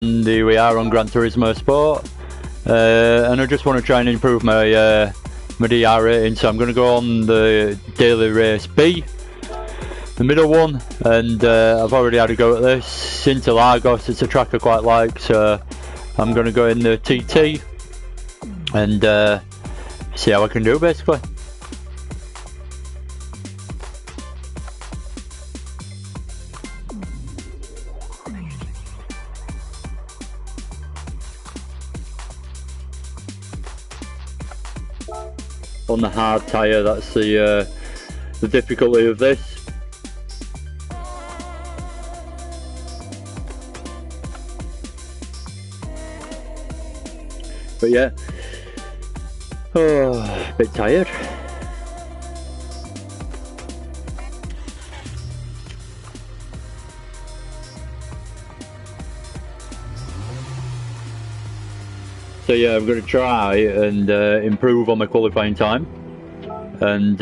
And here we are on Gran Turismo Sport, and I just want to try and improve my my DR rating, so I'm going to go on the daily race B, the middle one, and I've already had a go at this. Interlagos, it's a track I quite like, so I'm going to go in the TT and see how I can do basically. On the hard tyre, that's the difficulty of this. But yeah, a bit tired. So yeah, I'm going to try and improve on my qualifying time, and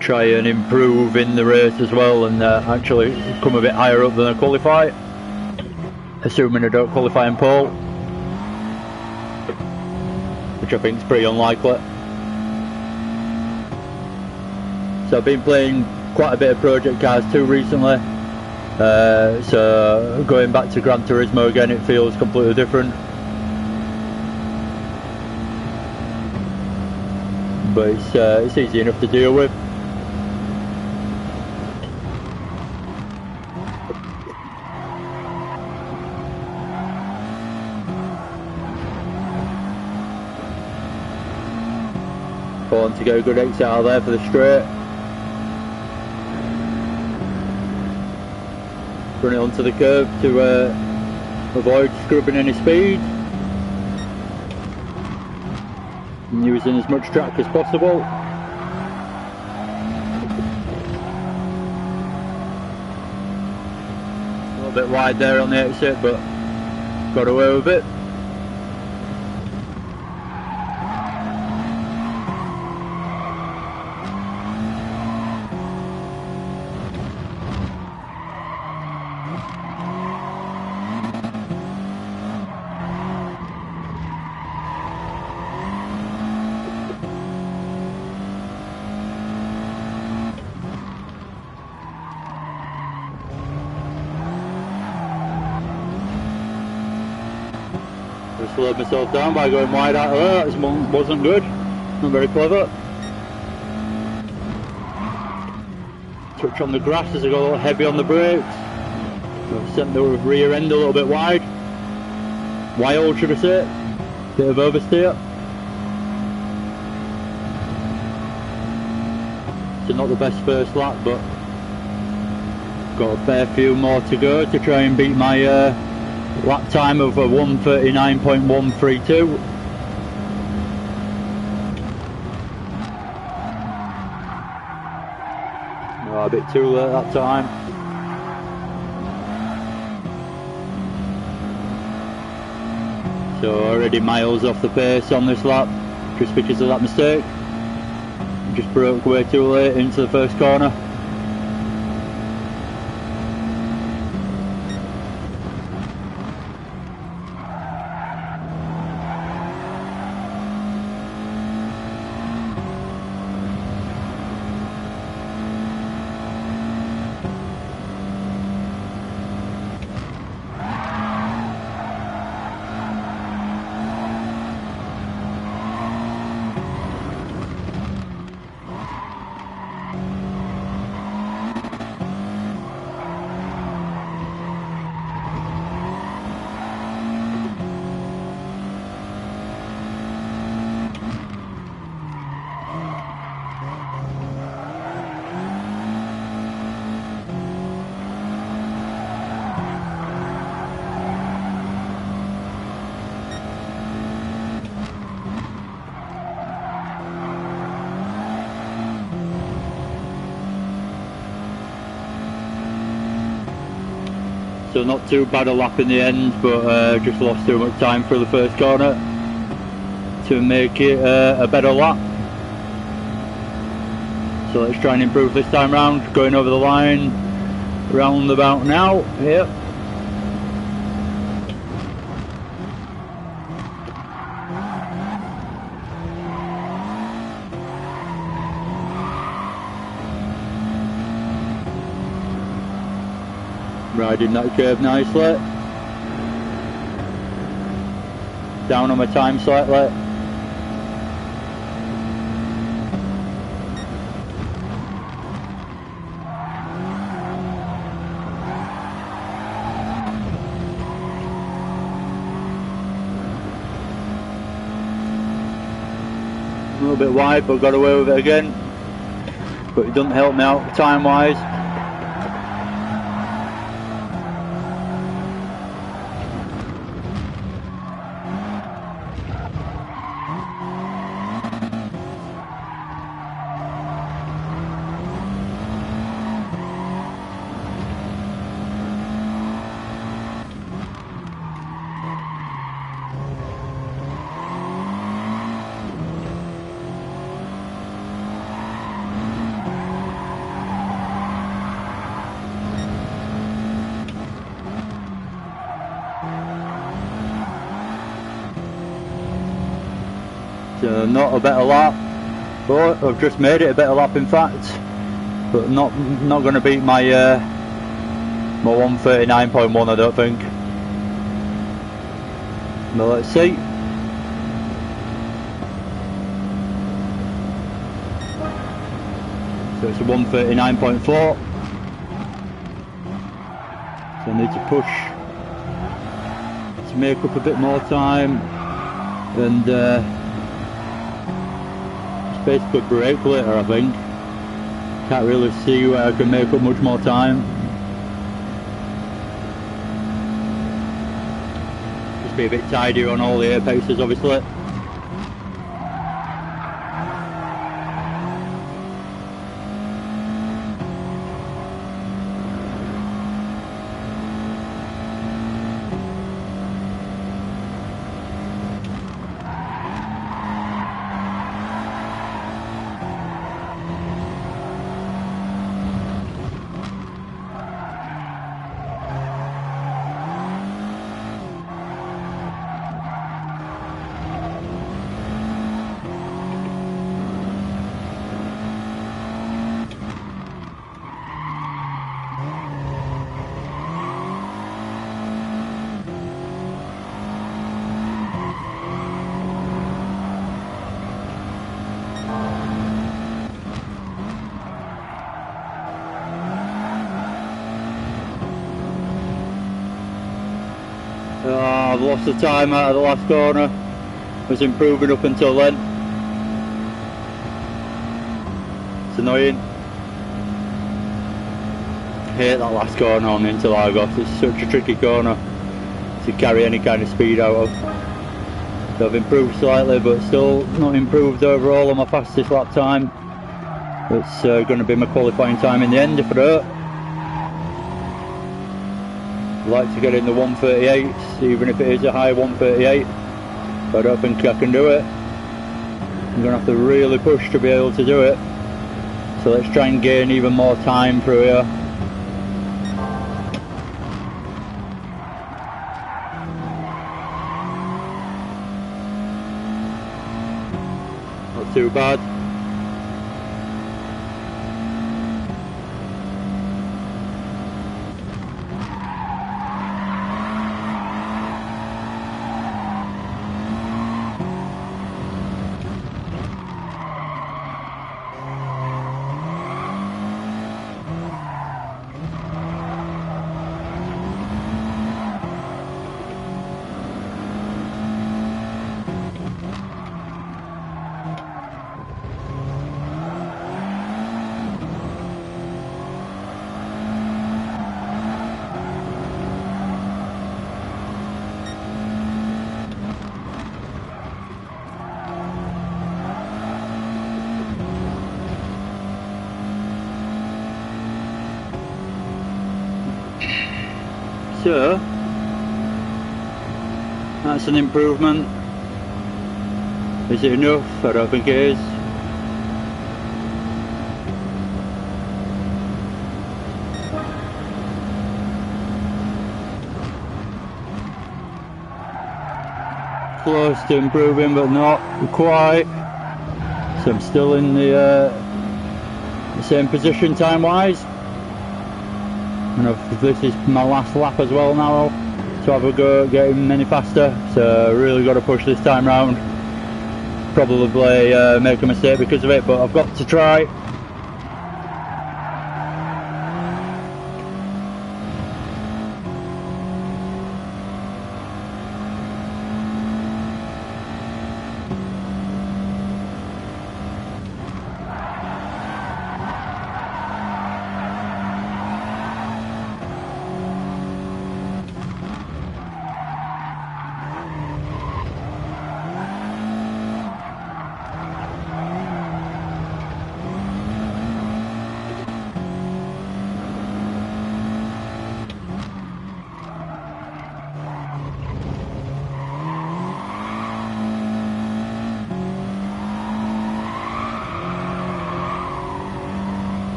try and improve in the race as well, and actually come a bit higher up than I qualify, assuming I don't qualify in pole, which I think is pretty unlikely. So I've been playing quite a bit of Project Cars 2 recently, so going back to Gran Turismo again, it feels completely different. But it's easy enough to deal with. Want to get a good exit out of there for the straight. Run it onto the curb to avoid scrubbing any speed. And using as much track as possible. A little bit wide there on the exit, but got away with it. I slowed myself down by going wide out of there. That wasn't good, not very clever. Touch on the grass as I got a little heavy on the brakes. I sent the rear end a little bit wide. Wild, should I say. Bit of oversteer. So not the best first lap, but got a fair few more to go to try and beat my lap time of 1:39.132. Oh, a bit too late that time. So already miles off the pace on this lap, just because of that mistake. Just broke way too late into the first corner. So not too bad a lap in the end, but just lost too much time for the first corner to make it a better lap. So let's try and improve this time round. Going over the line, round about now. Yep. Riding that curve nicely. Down on my time slightly. A little bit wide, but got away with it again. But it doesn't help me out time wise. Not a better lap, but I've just made it a better lap in fact, but not going to beat my my 1:39.1 I don't think. But let's see. So it's a 1:39.4, so I need to push to make up a bit more time and basically brake later I think. Can't really see where I can make up much more time. Just be a bit tidier on all the apexes obviously. I've lost the time out of the last corner. Was improving up until then. It's annoying. I hate that last corner on into Lagos. It's such a tricky corner to carry any kind of speed out of. So I've improved slightly, but still not improved overall on my fastest lap time. It's going to be my qualifying time in the end if I don't. I'd like to get in the 1:38s, even if it is a high 1:38, but I don't think I can do it. I'm going to have to really push to be able to do it. So let's try and gain even more time through here. Not too bad. So, that's an improvement. Is it enough? I don't think it is. Close to improving, but not quite. So I'm still in the same position time-wise. And if this is my last lap as well now to have a go at getting any faster, so really got to push this time round. Probably make a mistake because of it, but I've got to try.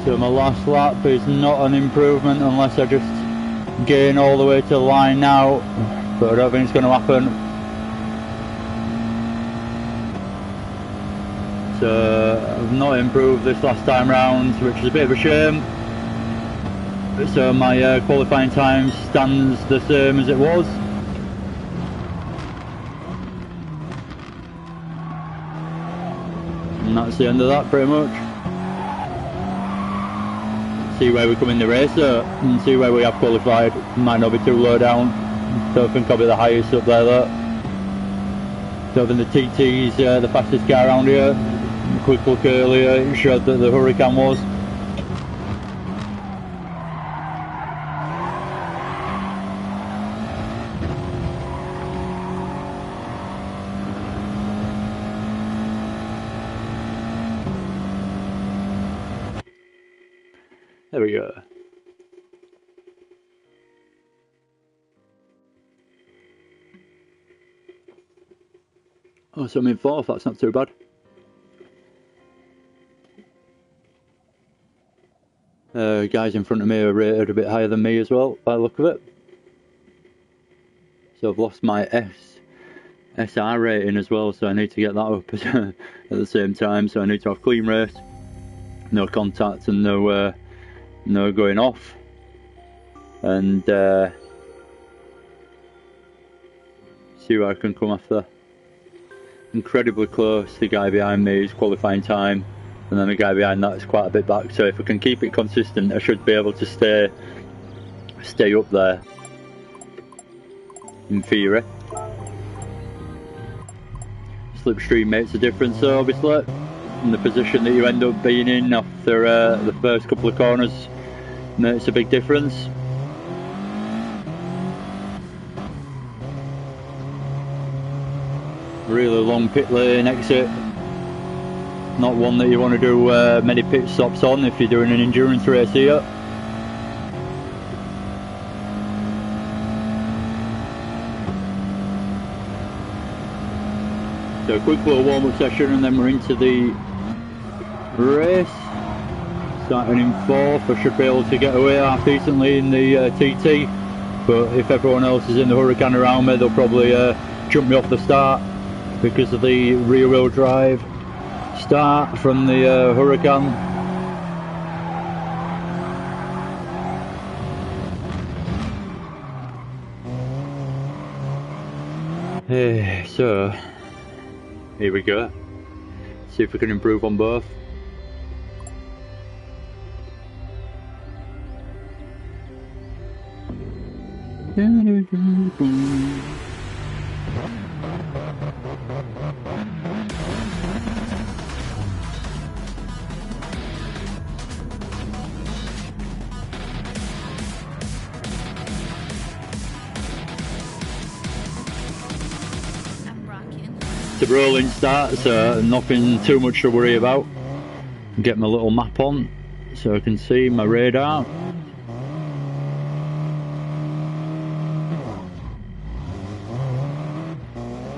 So my last lap is not an improvement unless I just gain all the way to the line now, but I don't think it's going to happen. So I've not improved this last time round, which is a bit of a shame. So my qualifying time stands the same as it was. And that's the end of that pretty much. See where we come in the race and see where we have qualified. Might not be too low down. Don't think I'll be the highest up there though. Don't think the TT's the fastest car around here. A quick look earlier, it showed that the Huracan was. There we go. Oh, so I'm in fourth, that's not too bad. Guys in front of me are rated a bit higher than me as well, by the look of it. So I've lost my SR rating as well, so I need to get that up at the same time. So I need to have clean race, no contact and no going off. And see where I can come after. Incredibly close, the guy behind me is qualifying time, and then the guy behind that is quite a bit back, so if I can keep it consistent I should be able to stay up there in theory. Slipstream makes a difference though, obviously, and the position that you end up being in after the first couple of corners makes a big difference. Really long pit lane exit, not one that you want to do many pit stops on if you're doing an endurance race here. So a quick little warm-up session and then we're into the race. Starting in fourth, I should be able to get away half decently in the TT, but if everyone else is in the Huracan around me they'll probably jump me off the start because of the rear wheel drive start from the Huracan. So here we go, see if we can improve on both. It's a rolling start, so nothing too much to worry about. Get my little map on so I can see my radar.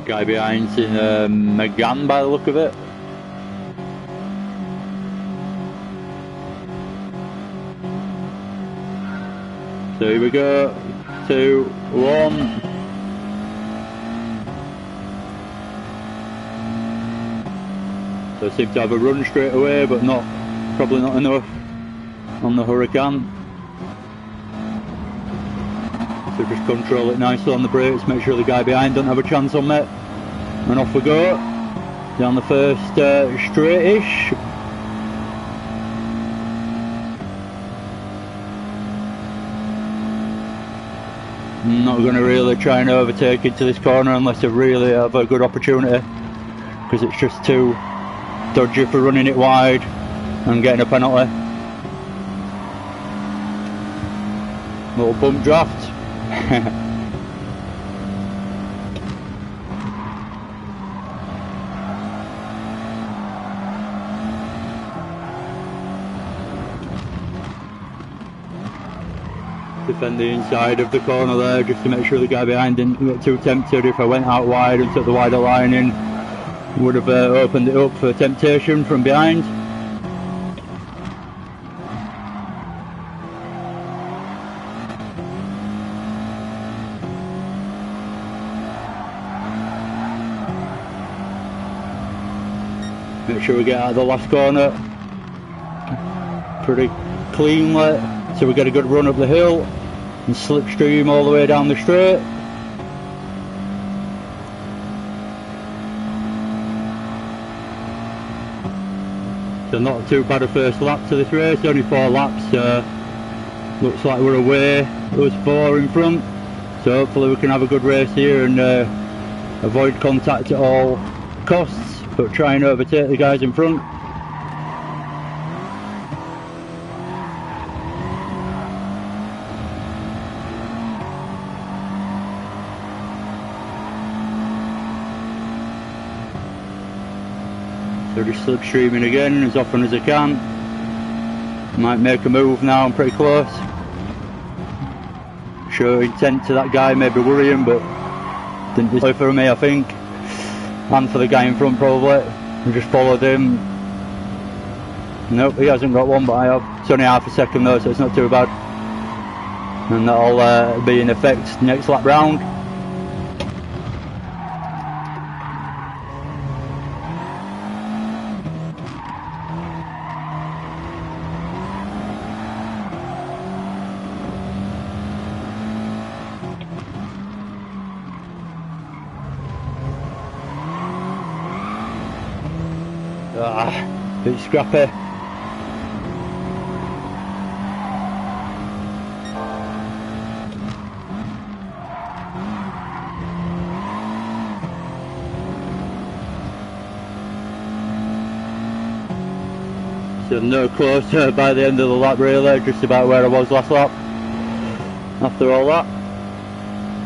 Guy behind's in Megane by the look of it. So here we go, 2, 1. So I seem to have a run straight away, but probably not enough on the Hurricane. So just control it nicely on the brakes, make sure the guy behind doesn't have a chance on me. And off we go, down the first straight-ish. I'm not going to really try and overtake into this corner unless I really have a good opportunity, because it's just too dodgy for running it wide and getting a penalty. Little bump draft. Defend the inside of the corner there just to make sure the guy behind didn't get too tempted. If I went out wide and took the wider line in, would have opened it up for temptation from behind. Make sure we get out of the last corner pretty cleanly, so we get a good run up the hill and slipstream all the way down the straight. So not too bad a first lap to this race, only 4 laps. Looks like we're away, us 4 in front, so hopefully we can have a good race here and avoid contact at all costs, but try and overtake the guys in front. So just slipstreaming again as often as I can. Might make a move now, I'm pretty close. Show intent to that guy, maybe worry him, but didn't display for me I think. And for the guy in front probably. I just followed him. Nope, he hasn't got one, but I have. It's only half a second though, so it's not too bad. And that'll be in effect next lap round. Bit scrappy. So no closer by the end of the lap really, just about where I was last lap. After all that,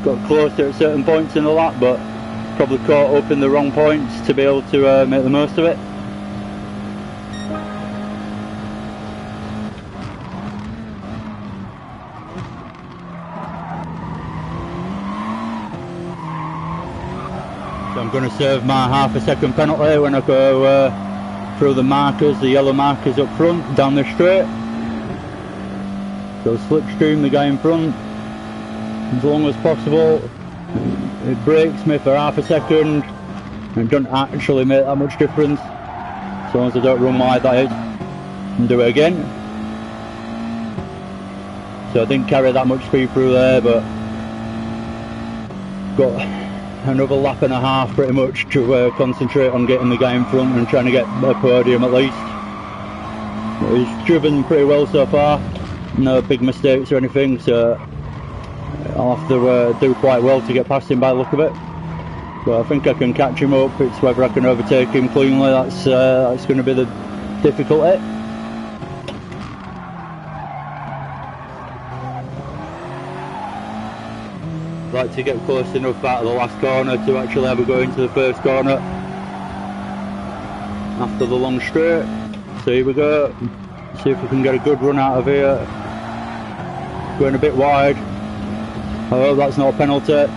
got closer at certain points in the lap, but probably caught up in the wrong points to be able to make the most of it. So I'm going to serve my half a second penalty when I go through the markers, the yellow markers up front, down the straight. So slipstream the guy in front as long as possible. It breaks me for half a second and doesn't actually make that much difference, as long as I don't run wide that is, and do it again. So I didn't carry that much speed through there, but got another lap and a half pretty much to concentrate on getting the guy in front and trying to get a podium at least. But he's driven pretty well so far, no big mistakes or anything, so I'll have to do quite well to get past him by the look of it. But I think I can catch him up. It's whether I can overtake him cleanly, that's going to be the difficulty. Like to get close enough out of the last corner to actually ever go into the first corner after the long straight. So here we go, see if we can get a good run out of here. Going a bit wide. I hope that's not a penalty.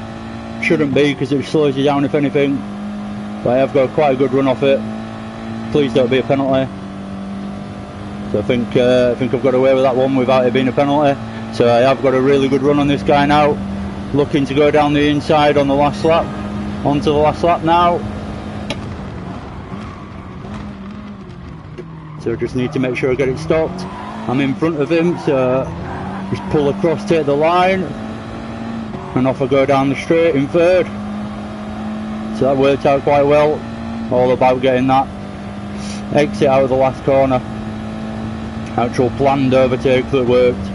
Shouldn't be, because it slows you down if anything, but I have got quite a good run off it. Please don't be a penalty. So I think I've got away with that one without it being a penalty. So I have got a really good run on this guy now. Looking to go down the inside on the last lap, onto the last lap now. So I just need to make sure I get it stopped. I'm in front of him, so just pull across, take the line, and off I go down the straight in third. So that worked out quite well. All about getting that exit out of the last corner. Actual planned overtake that worked.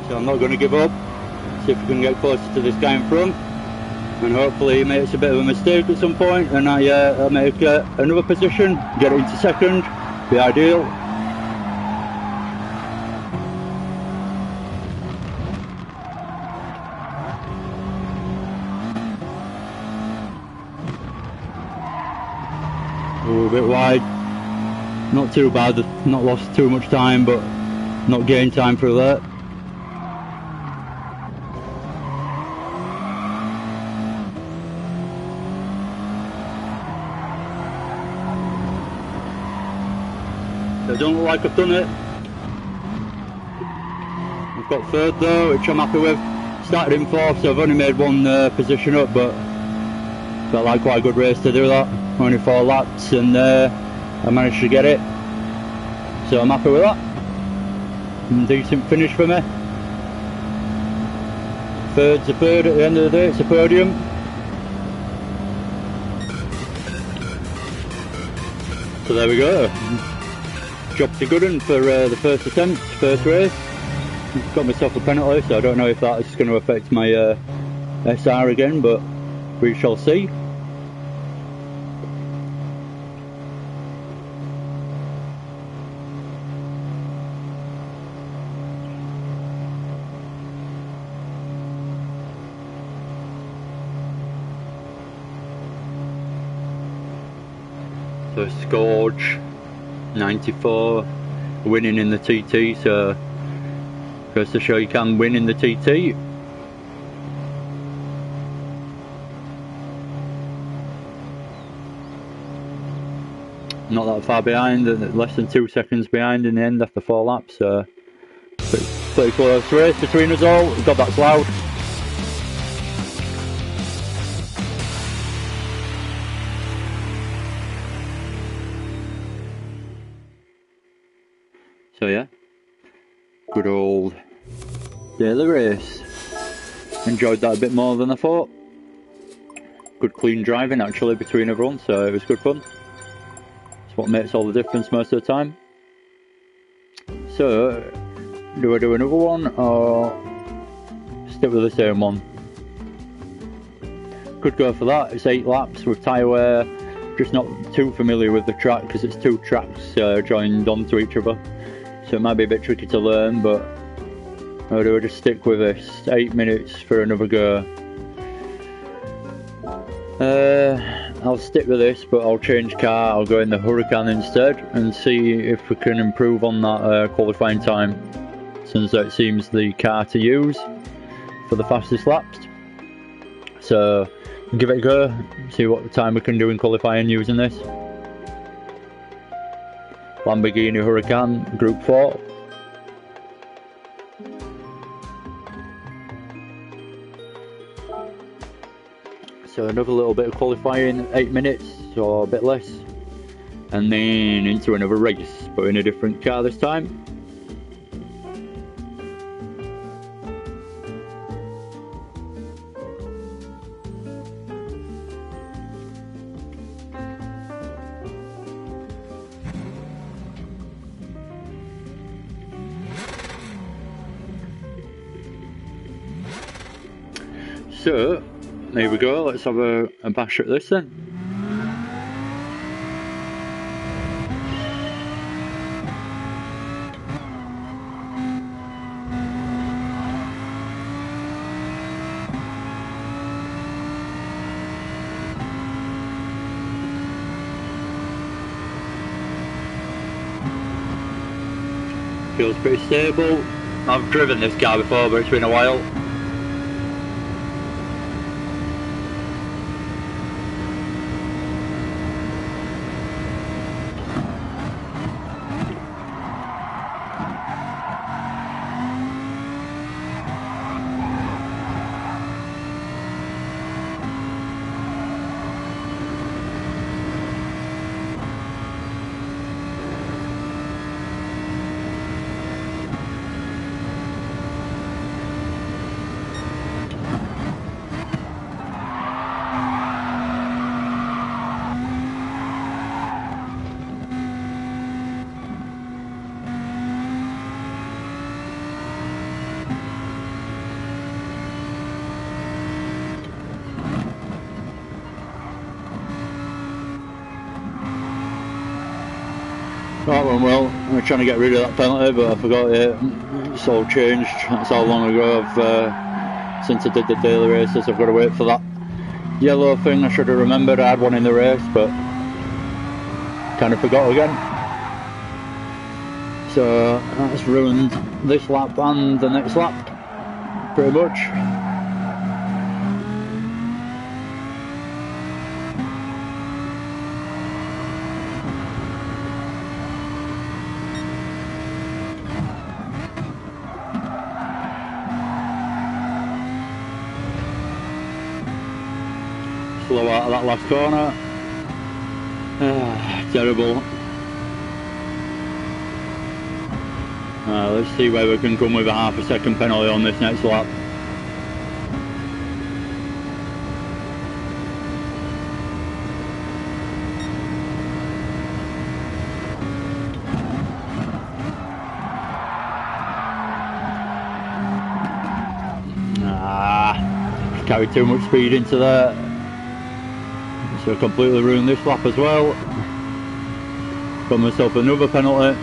So I'm not going to give up. See if we can get closer to this guy in front, and hopefully he makes a bit of a mistake at some point, and I make another position, get it into second, be ideal. Oh, a bit wide, not too bad, not lost too much time, but not gained time through that. I don't look like I've done it. I've got third though, which I'm happy with. Started in fourth, so I've only made one position up, but felt like quite a good race to do that. Only 4 laps, and I managed to get it. So I'm happy with that. Decent finish for me. Third's a third at the end of the day, it's a podium. So there we go. Job to good one for the first attempt, first race. Got myself a penalty, so I don't know if that is going to affect my SR again, but we shall see. So Scourge 94 winning in the TT, so goes to show you can win in the TT. Not that far behind, less than 2 seconds behind in the end after 4 laps, so pretty close race between us all. God, that's loud. So yeah, good old daily race. Enjoyed that a bit more than I thought. Good clean driving actually between everyone, so it was good fun. It's what makes all the difference most of the time. So, do I do another one or stick with the same one? Could go for that. It's 8 laps with tyre wear. Just not too familiar with the track because it's 2 tracks joined onto each other. So it might be a bit tricky to learn, but or do I just stick with this? 8 minutes for another go. I'll stick with this, but I'll change car. I'll go in the Huracan instead and see if we can improve on that qualifying time, since it seems the car to use for the fastest laps. So give it a go, see what time we can do in qualifying using this. Lamborghini Huracan Group 4. So another little bit of qualifying, 8 minutes or a bit less, and then into another race, but in a different car this time. So, there we go, let's have a bash at this then. Feels pretty stable. I've driven this car before, but it's been a while. That went well. I was trying to get rid of that penalty, but I forgot it. It's all changed. That's how long ago since I did the daily races. I've got to wait for that yellow thing. I should have remembered I had one in the race, but kind of forgot again. So that's ruined this lap and the next lap, pretty much. Slow out of that last corner. Terrible. Let's see where we can come with a half a second penalty on this next lap. Carried too much speed into there. So completely ruined this lap as well. Got myself another penalty.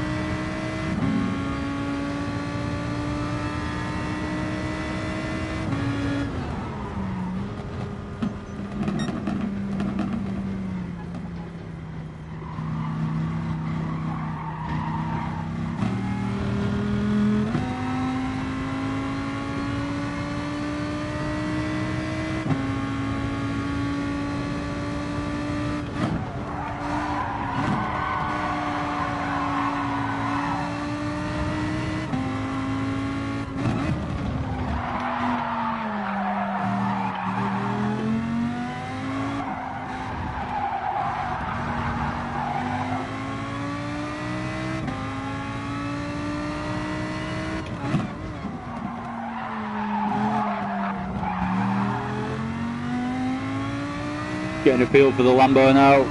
Getting a feel for the Lambo now.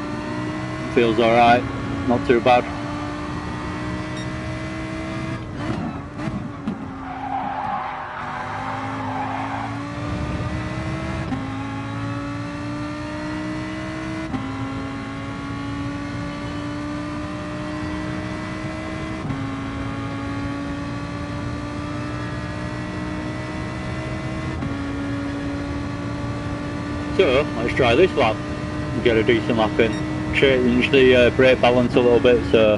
Feels alright, not too bad. So let's try this lap, get a decent lap in. Change the brake balance a little bit, so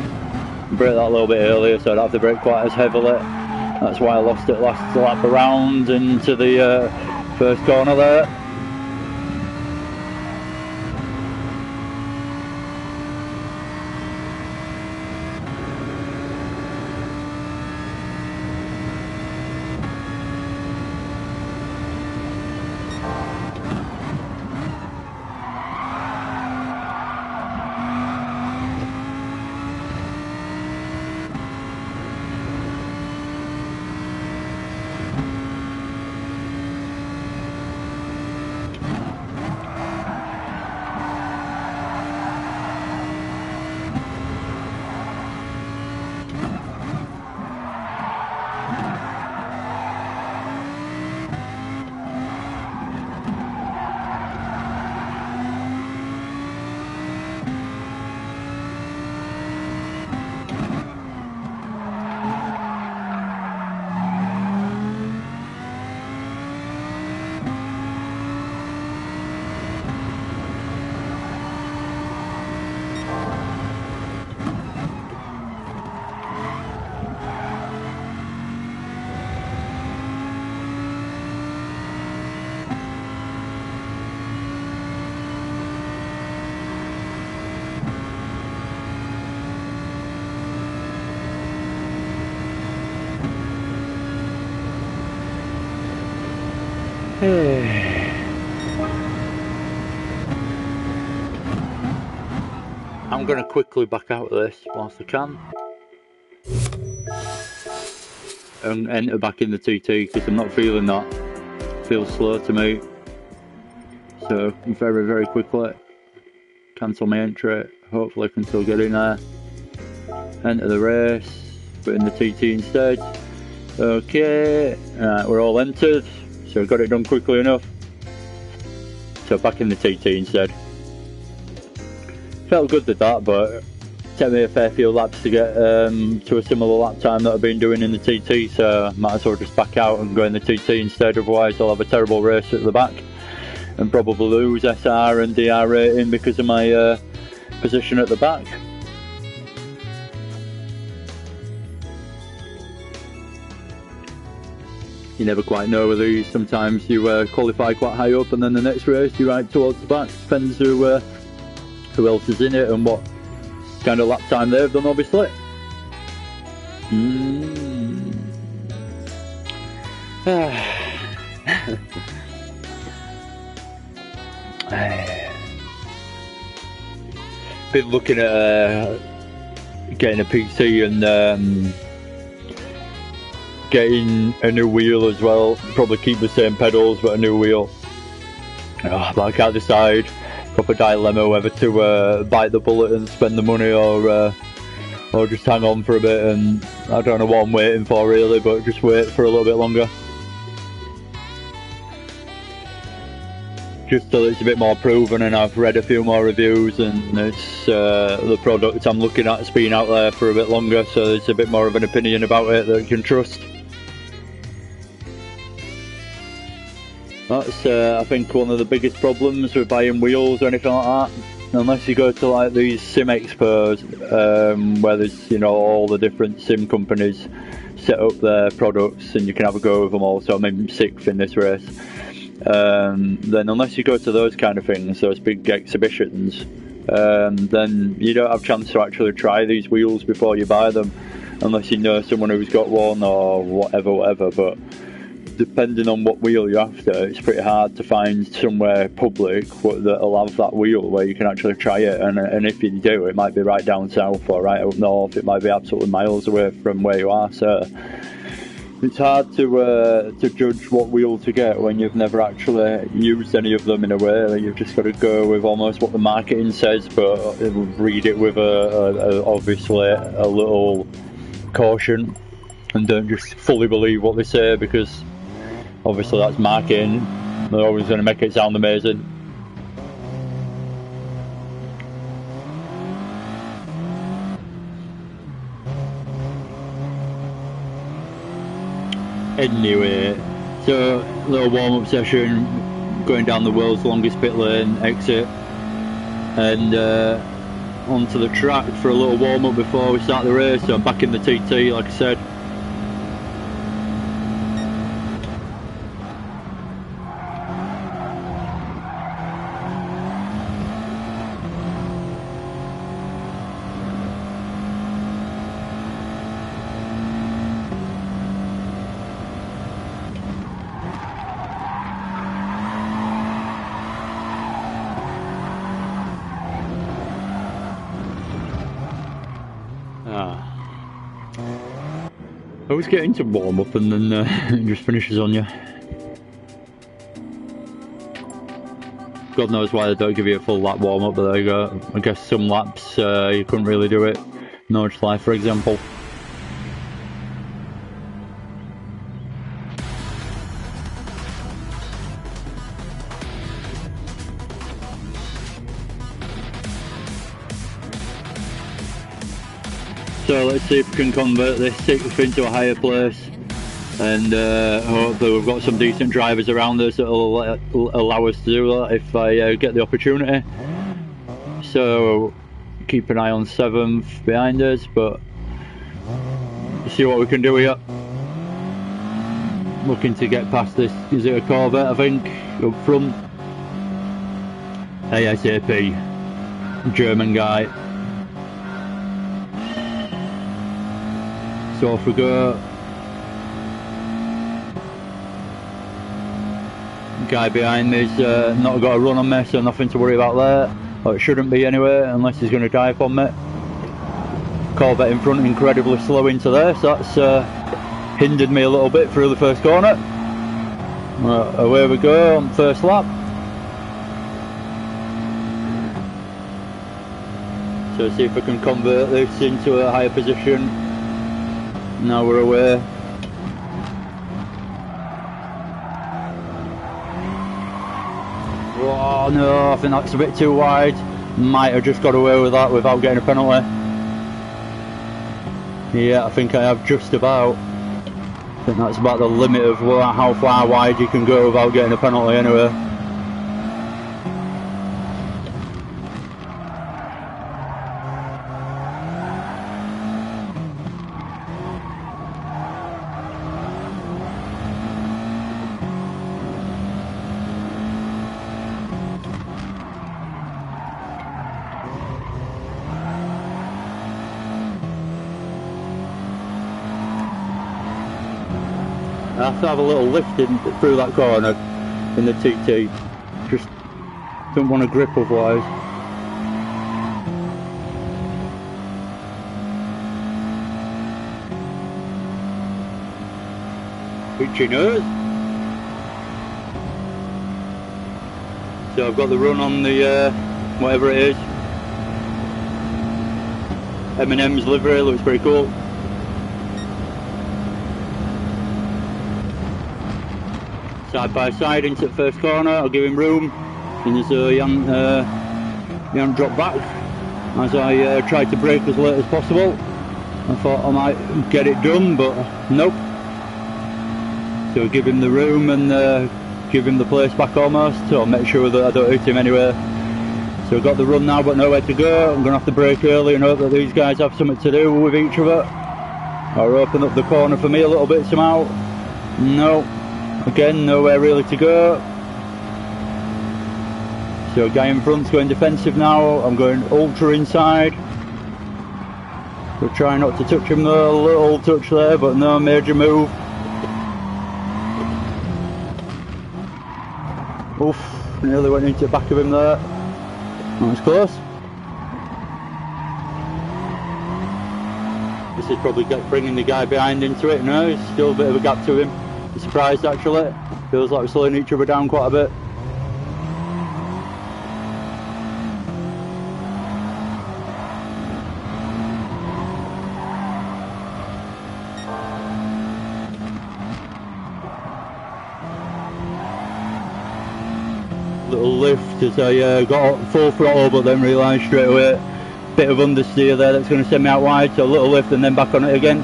brake that a little bit earlier so I don't have to brake quite as heavily. That's why I lost it last lap around into the first corner there. I'm going to quickly back out of this whilst I can and enter back in the TT because I'm not feeling that. It feels slow to me. So very, very quickly cancel my entry. Hopefully I can still get in there. Enter the race, but in the TT instead. Okay, we're all entered, so I got it done quickly enough. So back in the TT instead. Felt good at that, but take me a fair few laps to get to a similar lap time that I've been doing in the TT, so might as well just back out and go in the TT instead, otherwise I'll have a terrible race at the back and probably lose SR and DR rating because of my position at the back. You never quite know with these. Sometimes you qualify quite high up and then the next race you're right towards the back. Depends who else is in it and what kind of lap time they've done, obviously. Been looking at getting a PC and getting a new wheel as well. Probably keep the same pedals but a new wheel. But I can't decide. Proper dilemma whether to bite the bullet and spend the money or just hang on for a bit, and I don't know what I'm waiting for really, but just wait for a little bit longer. Just till it's a bit more proven and I've read a few more reviews and it's the product I'm looking at has been out there for a bit longer, so there's a bit more of an opinion about it that you can trust. That's I think one of the biggest problems with buying wheels or anything like that. Unless you go to like these sim expos where there's, you know, all the different sim companies set up their products and you can have a go with them all. So I'm in 6th in this race. Then unless you go to those kind of things, those big exhibitions, then you don't have a chance to actually try these wheels before you buy them, unless you know someone who's got one or whatever. But depending on what wheel you're after, it's pretty hard to find somewhere public that'll have that wheel where you can actually try it, and if you do, it might be right down south or right up north. It might be absolutely miles away from where you are, so it's hard to judge what wheel to get when you've never actually used any of them in a way. You've just got to go with almost what the marketing says, but read it with obviously a little caution, and don't just fully believe what they say, because obviously that's marketing. They're always going to make it sound amazing. Anyway, so little warm-up session, going down the world's longest pit lane exit, and onto the track for a little warm-up before we start the race. So I'm back in the TT, like I said. I always get into warm up and then it just finishes on you. God knows why they don't give you a full lap warm up, but there you go. I guess some laps you couldn't really do it. Norwich Life, for example. So let's see if we can convert this 6th into a higher place, and hopefully we've got some decent drivers around us that will allow us to do that if I get the opportunity. So keep an eye on 7th behind us, but see what we can do here. Looking to get past this, is it a Corvette I think, up front? ASAP, German guy. So off we go. Guy behind me's not got a run on me, so nothing to worry about there. Or it shouldn't be anyway, unless he's going to dive on me. Corvette in front, incredibly slow into there, so that's hindered me a little bit through the first corner. Away we go on first lap. So see if we can convert this into a higher position. Now we're away. Oh no, I think that's a bit too wide. Might have just got away with that without getting a penalty. Yeah, I think I have just about. I think that's about the limit of how far wide you can go without getting a penalty anyway. I have to have a little lift through that corner in the TT. Just don't want to grip otherwise. Itchy nose. So I've got the run on the whatever it is. M&M's livery, looks pretty cool. Side by side into the first corner, I'll give him room, and as he hadn't dropped back as I tried to brake as late as possible. I thought I might get it done, but nope. So give him the room and give him the place back almost, so I'll make sure that I don't hit him anyway. So I've got the run now but nowhere to go. I'm going to have to brake early and hope that these guys have something to do with each other, or open up the corner for me a little bit somehow. No. Again, nowhere really to go. So guy in front's going defensive now. I'm going ultra inside. We'll try not to touch him though, a little touch there, but no major move. Oof, nearly went into the back of him there. That was close. This is probably bringing the guy behind into it. No, there's still a bit of a gap to him. I'm surprised actually. Feels like we're slowing each other down quite a bit. Little lift as I got full throttle, but then realised straight away bit of understeer there that's going to send me out wide, so a little lift and then back on it again.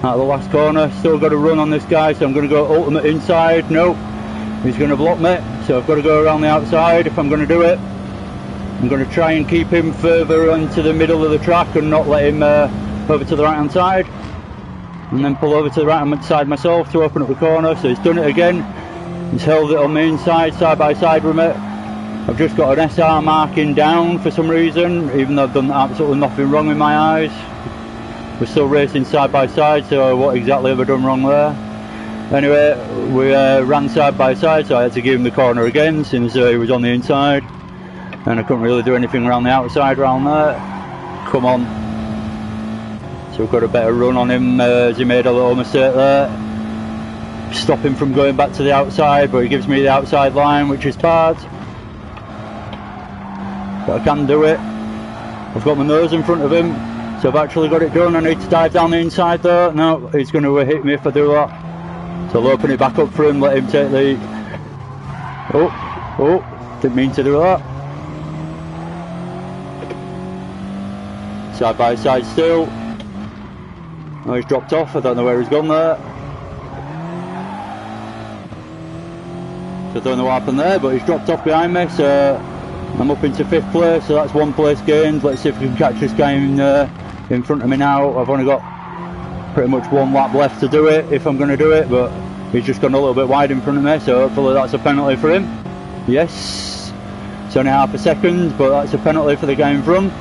Out of the last corner, still got to run on this guy, so I'm going to go ultimate inside. Nope, he's going to block me, so I've got to go around the outside if I'm going to do it. I'm going to try and keep him further into the middle of the track and not let him over to the right hand side, and then pull over to the right hand side myself to open up the corner. So he's done it again, he's held it on the inside, side by side with me. I've just got an SR marking down for some reason, even though I've done absolutely nothing wrong in my eyes. We're still racing side by side, so what exactly have I done wrong there? Anyway, we ran side by side, so I had to give him the corner again since he was on the inside, and I couldn't really do anything around the outside around there. Come on. So we've got a better run on him as he made a little mistake there. Stop him from going back to the outside, but he gives me the outside line, which is bad. But I can do it. I've got my nose in front of him, so I've actually got it done. I need to dive down the inside though. No, he's going to hit me if I do that. So I'll open it back up for him, let him take the... Oh, didn't mean to do that. Side by side still. Oh, he's dropped off, I don't know where he's gone there. So I don't know what happened there, but he's dropped off behind me, so I'm up into 5th place, so that's 1 place gained. Let's see if we can catch this guy in front of me now. I've only got pretty much 1 lap left to do it, if I'm going to do it, but he's just gone a little bit wide in front of me, so hopefully that's a penalty for him. Yes, it's only half a second, but that's a penalty for the guy in front.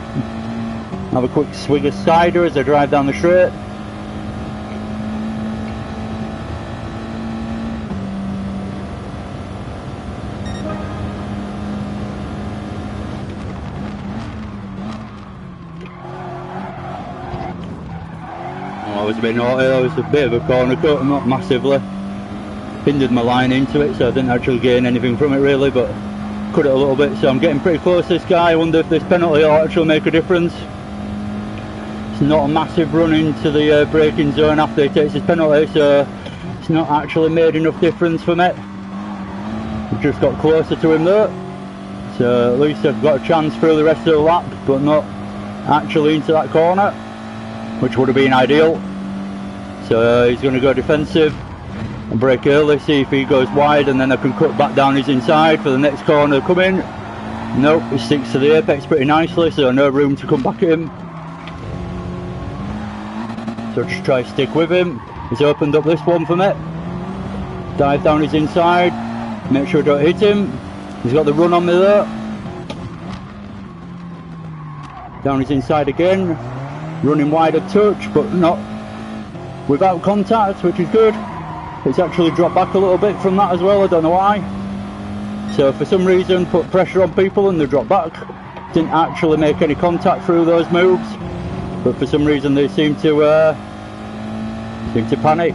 Have a quick swig of cider as I drive down the straight. I was a bit naughty, that was a bit of a corner cut, not massively. Hindered my line into it, so I didn't actually gain anything from it really, but cut it a little bit, so I'm getting pretty close to this guy. I wonder if this penalty will actually make a difference. It's not a massive run into the braking zone after he takes his penalty, so it's not actually made enough difference for me. I've just got closer to him though, so at least I've got a chance through the rest of the lap, but not actually into that corner. which would have been ideal. So he's going to go defensive and break early, see if he goes wide, and then I can cut back down his inside for the next corner coming. Nope, he sticks to the apex pretty nicely, so no room to come back at him. So just try to stick with him. He's opened up this one for me. Dive down his inside, make sure I don't hit him. He's got the run on me there. Down his inside again, running wide a touch, but not without contact, which is good. It's actually dropped back a little bit from that as well, I don't know why. So for some reason put pressure on people and they drop back. Didn't actually make any contact through those moves, but for some reason they seem to panic.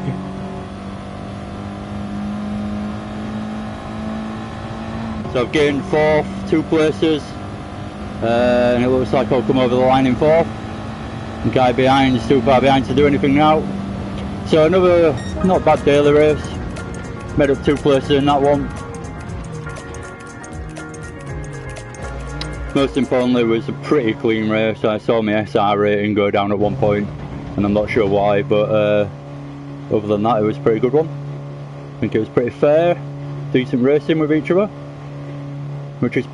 So I've gained 4th, 2 places, and it looks like I'll come over the line in 4th. The guy behind is too far behind to do anything now. So another not bad daily race. Made up 2 places in that one. Most importantly, it was a pretty clean race. I saw my SR rating go down at one point, and I'm not sure why, but other than that, it was a pretty good one. I think it was pretty fair, decent racing with each other, which is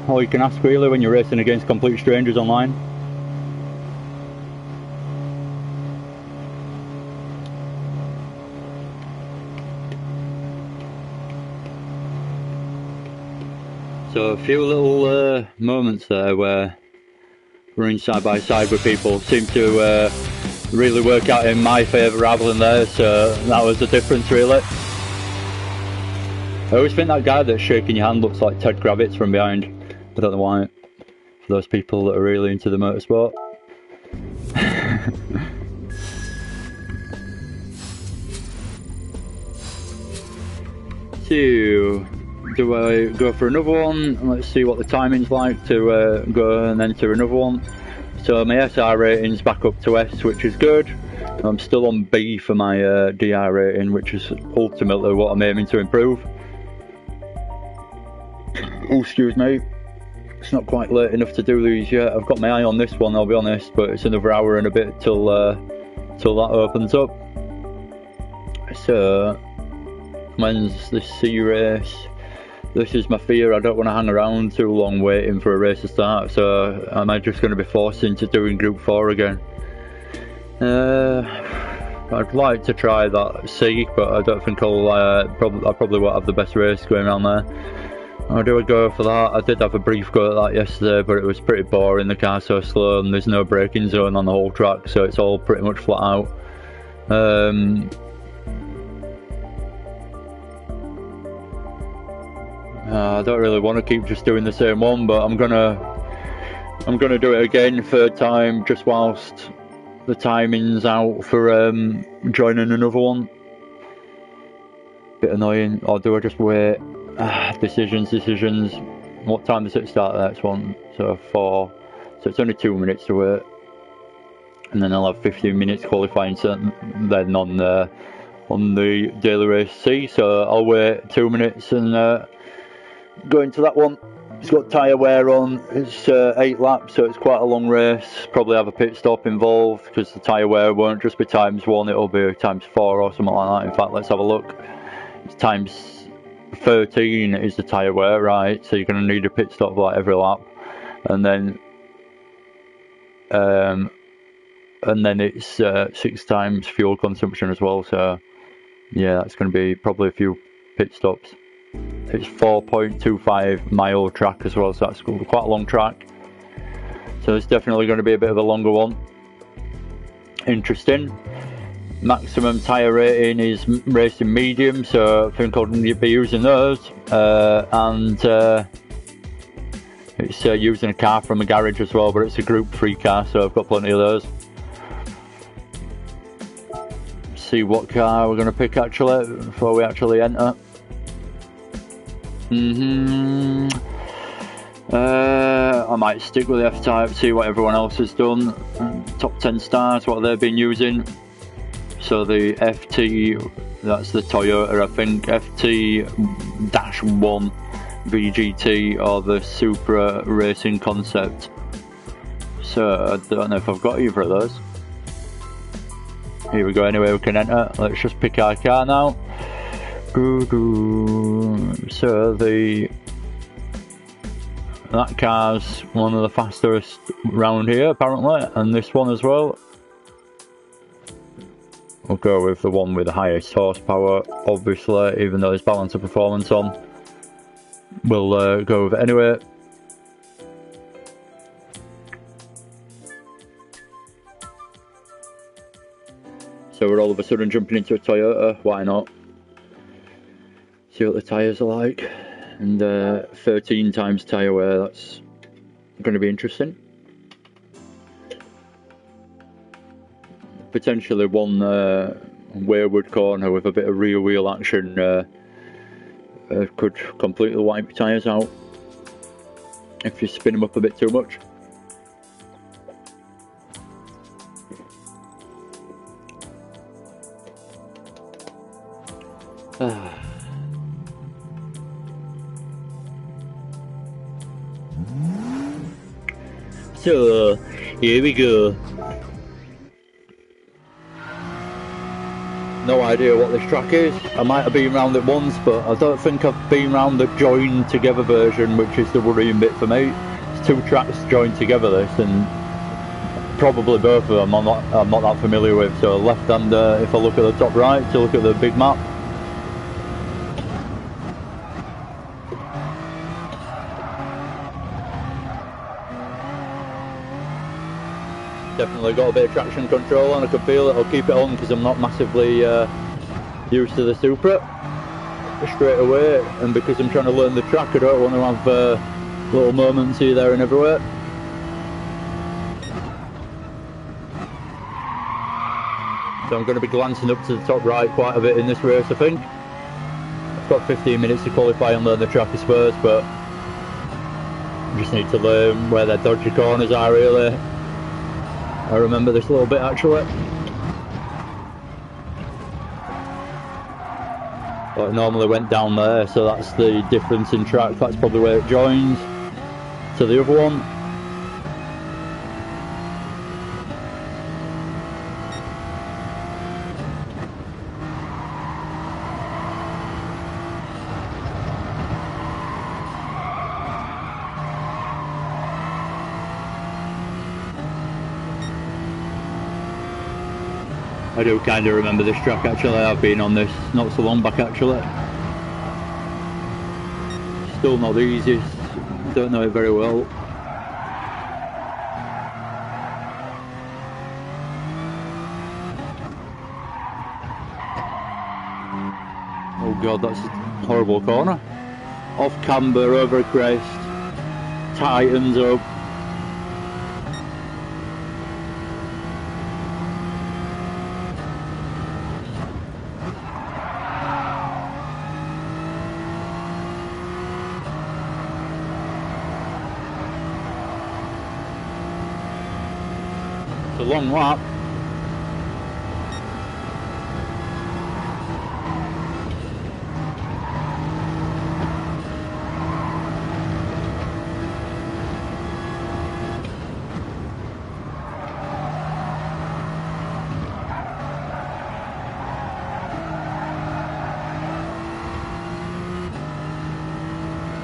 all you can ask really when you're racing against complete strangers online. So a few little moments there where running side by side with people seemed to really work out in my favour rather than theirs, so that was the difference really. I always think that guy that's shaking your hand looks like Ted Kravitz from behind. I don't know why, for those people that are really into the motorsport. So, do I go for another one? Let's see what the timing's like to go and enter another one. So my SR rating's back up to S, which is good. I'm still on B for my DR rating, which is ultimately what I'm aiming to improve. Oh, excuse me. It's not quite late enough to do these yet. I've got my eye on this one, I'll be honest, but it's another hour and a bit till that opens up. So, when's this C race? This is my fear. I don't want to hang around too long waiting for a race to start, so am I just going to be forced into doing Group 4 again? I'd like to try that C, but I don't think I probably won't have the best race going around there. Or do I go for that? I did have a brief go at that yesterday, but it was pretty boring. The car's so slow and there's no braking zone on the whole track, so it's all pretty much flat out. I don't really want to keep just doing the same one, but I'm gonna do it again, 3rd time, just whilst the timing's out for joining another one. Bit annoying. Or do I just wait? Decisions. What time does it start the next one? So 4. So it's only 2 minutes to wait, and then I'll have 15 minutes qualifying. So then on the daily race C. So I'll wait 2 minutes and go into that one. It's got tyre wear on. It's 8 laps, so it's quite a long race. Probably have a pit stop involved because the tyre wear won't just be ×1, it'll be ×4 or something like that. In fact, let's have a look. It's ×13 is the tyre wear, right? So you're going to need a pit stop like every lap, and then it's 6 times fuel consumption as well. So yeah, that's going to be probably a few pit stops. It's 4.25 mile track as well, so that's quite a long track. So it's definitely going to be a bit of a longer one. Interesting. Maximum tyre rating is racing medium, so I think I'll be using those. It's using a car from a garage as well, but it's a Group 3 car, so I've got plenty of those. See what car we're going to pick actually before we actually enter. I might stick with the F-Type, see what everyone else has done. Top 10 stars, what they've been using. So the FT, that's the Toyota, I think, FT-1 VGT or the Supra Racing Concept. So I don't know if I've got either of those. Here we go, anyway, we can enter. Let's just pick our car now. So that car's one of the fastest round here apparently, and this one as well. We'll go with the one with the highest horsepower, obviously, even though there's balance of performance on. We'll go with it anyway. So we're all of a sudden jumping into a Toyota, why not? See what the tyres are like. And 13 times tyre wear, that's going to be interesting. Potentially one wayward corner with a bit of rear wheel action could completely wipe your tyres out if you spin them up a bit too much. So, here we go. No idea what this track is. I might have been round it once, but I don't think I've been round the joined together version, which is the worrying bit for me. It's two tracks joined together, this, and probably both of them I'm not that familiar with. So left-hander, if I look at the top right, to look at the big map. Definitely got a bit of traction control and I can feel it. I'll keep it on because I'm not massively used to the Supra straight away, and because I'm trying to learn the track I don't want to have little moments here, there and everywhere. So I'm going to be glancing up to the top right quite a bit in this race, I think. I've got 15 minutes to qualify and learn the track I suppose, but I just need to learn where their dodgy corners are really. I remember this little bit actually. But it normally went down there, so that's the difference in track. That's probably where it joins to the other one. I do kind of remember this track actually. I've been on this not so long back actually. Still not the easiest, don't know it very well. Oh god, that's a horrible corner. Off camber, over a crest, tightens up. A long lap.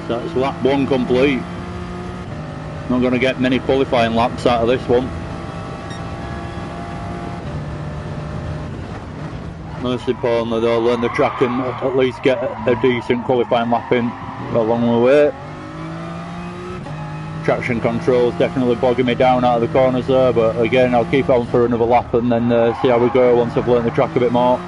So that's lap one complete. Not going to get many qualifying laps out of this one. Most importantly though, learn the track and at least get a decent qualifying lap in along the way. Traction control is definitely bogging me down out of the corners there, but again I'll keep it on for another lap and then see how we go once I've learned the track a bit more.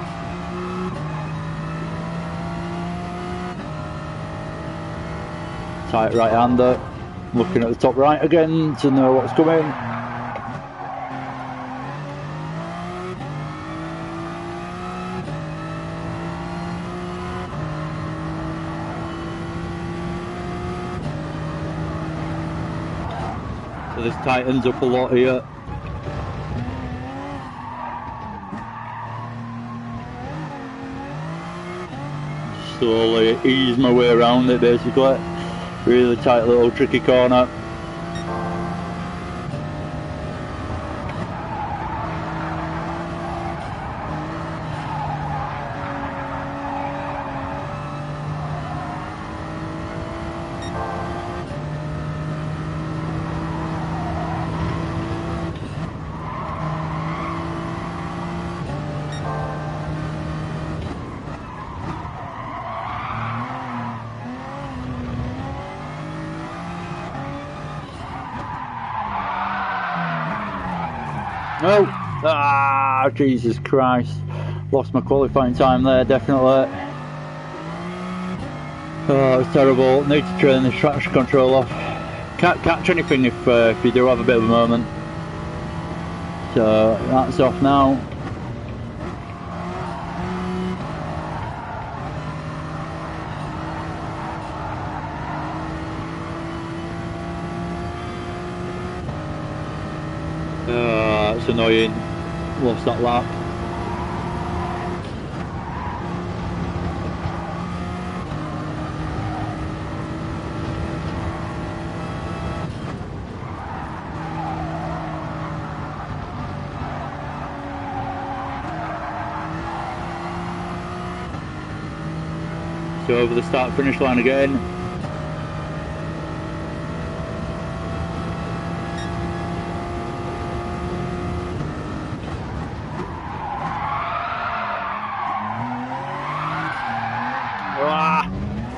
Tight right hander, looking at the top right again to know what's coming. So this tightens up a lot here. Slowly ease my way around it basically. Really tight little tricky corner. No! Ah, Jesus Christ. Lost my qualifying time there, definitely. Oh, it's terrible. Need to turn the traction control off. Can't catch anything if you do have a bit of a moment. So that's off now. That's annoying. Lost that lap. So over the start finish line again.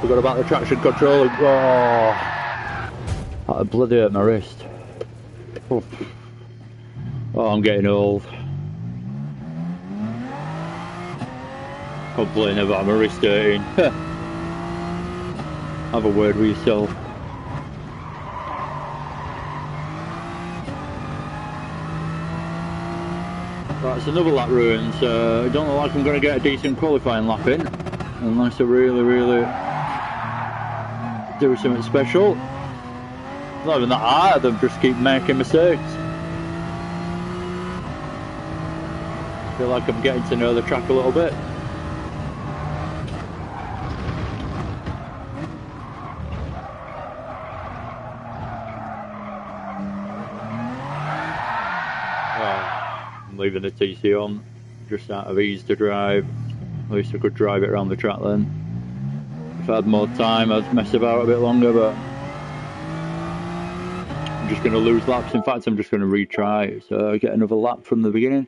Forgot about the traction control. Oh, that bloody hurt my wrist. Oh, I'm getting old. Complain about my wrist hurting. Have a word with yourself. Right, it's another lap ruined, so I don't look like I'm going to get a decent qualifying lap in. Unless I really do something special. It's not even that hard, I just keep making mistakes. I feel like I'm getting to know the track a little bit. I'm leaving the TC on, just out of ease to drive. At least I could drive it around the track then. If I had more time, I'd mess about a bit longer, but I'm just going to lose laps. In fact, I'm just going to retry, so I get another lap from the beginning.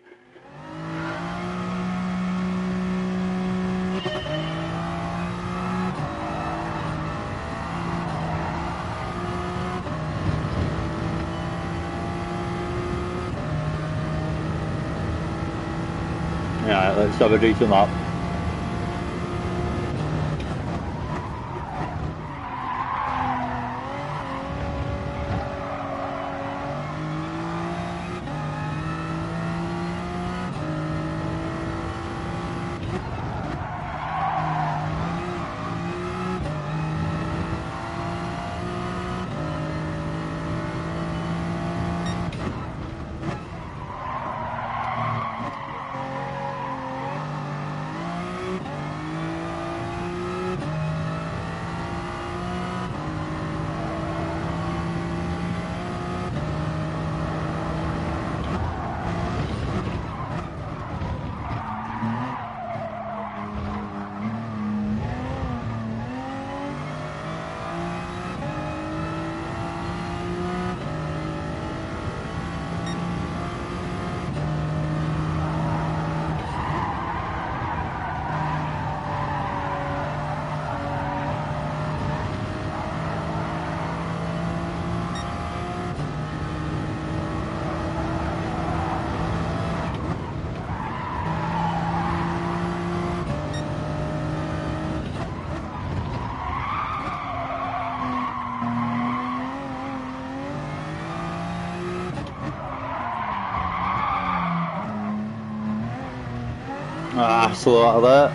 Yeah, let's have a decent lap. Slow out of there.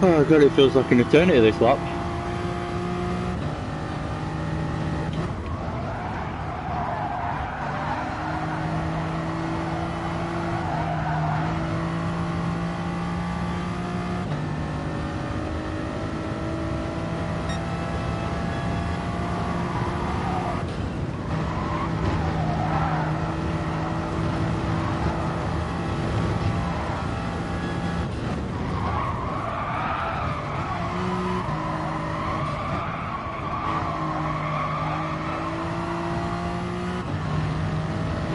Oh god, it feels like an eternity this lap.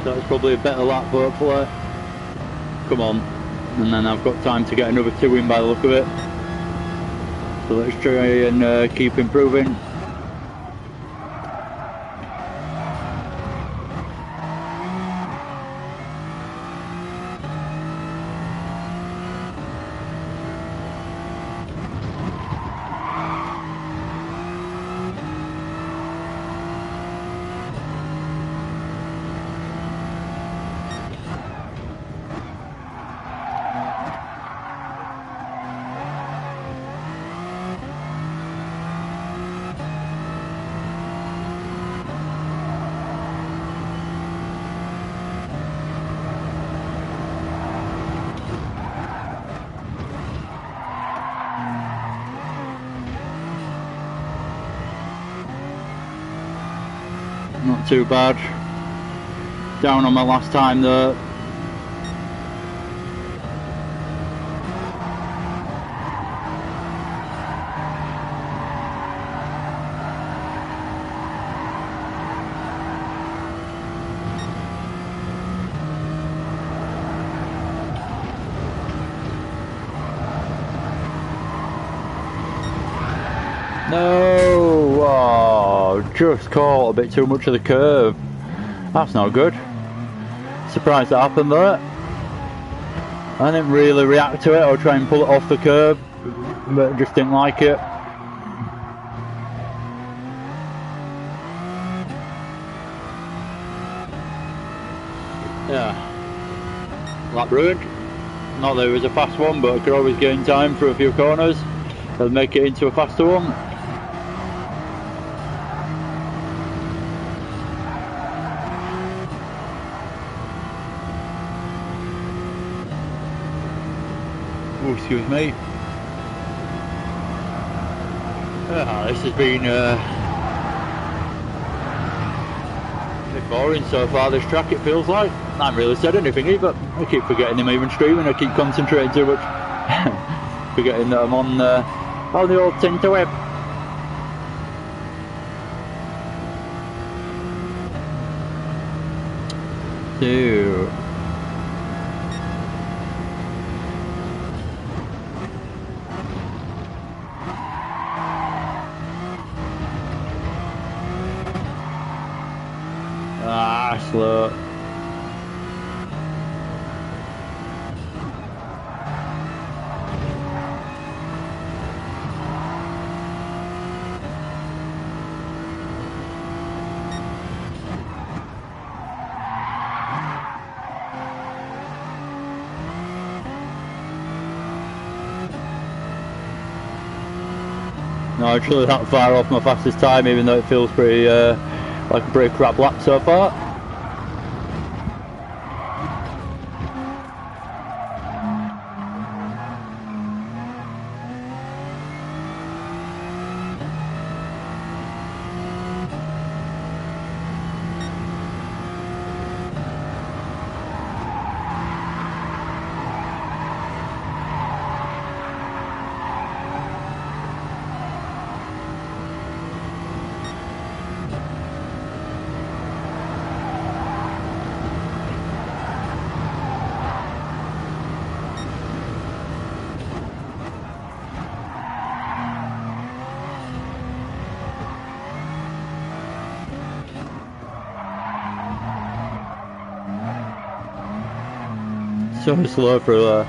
That's probably a better lap, hopefully. Come on. And then I've got time to get another 2 in by the look of it. So let's try and keep improving. Not too bad. Down on my last time though. No! Oh, just caught a bit too much of the curve. That's not good. Surprised that happened there. I didn't really react to it or try and pull it off the curb, but just didn't like it. Yeah. Lap ruined. Not that it was a fast one, but I could always gain time for a few corners and make it into a faster one. Oh, excuse me. This has been a bit boring so far, this track, it feels like. I haven't really said anything either. I keep forgetting I'm even streaming, I keep concentrating too much. Forgetting that I'm on the old Tinterweb. So... slow. Not actually that far off my fastest time, even though it feels pretty like a pretty crap lap so far. So slow for that.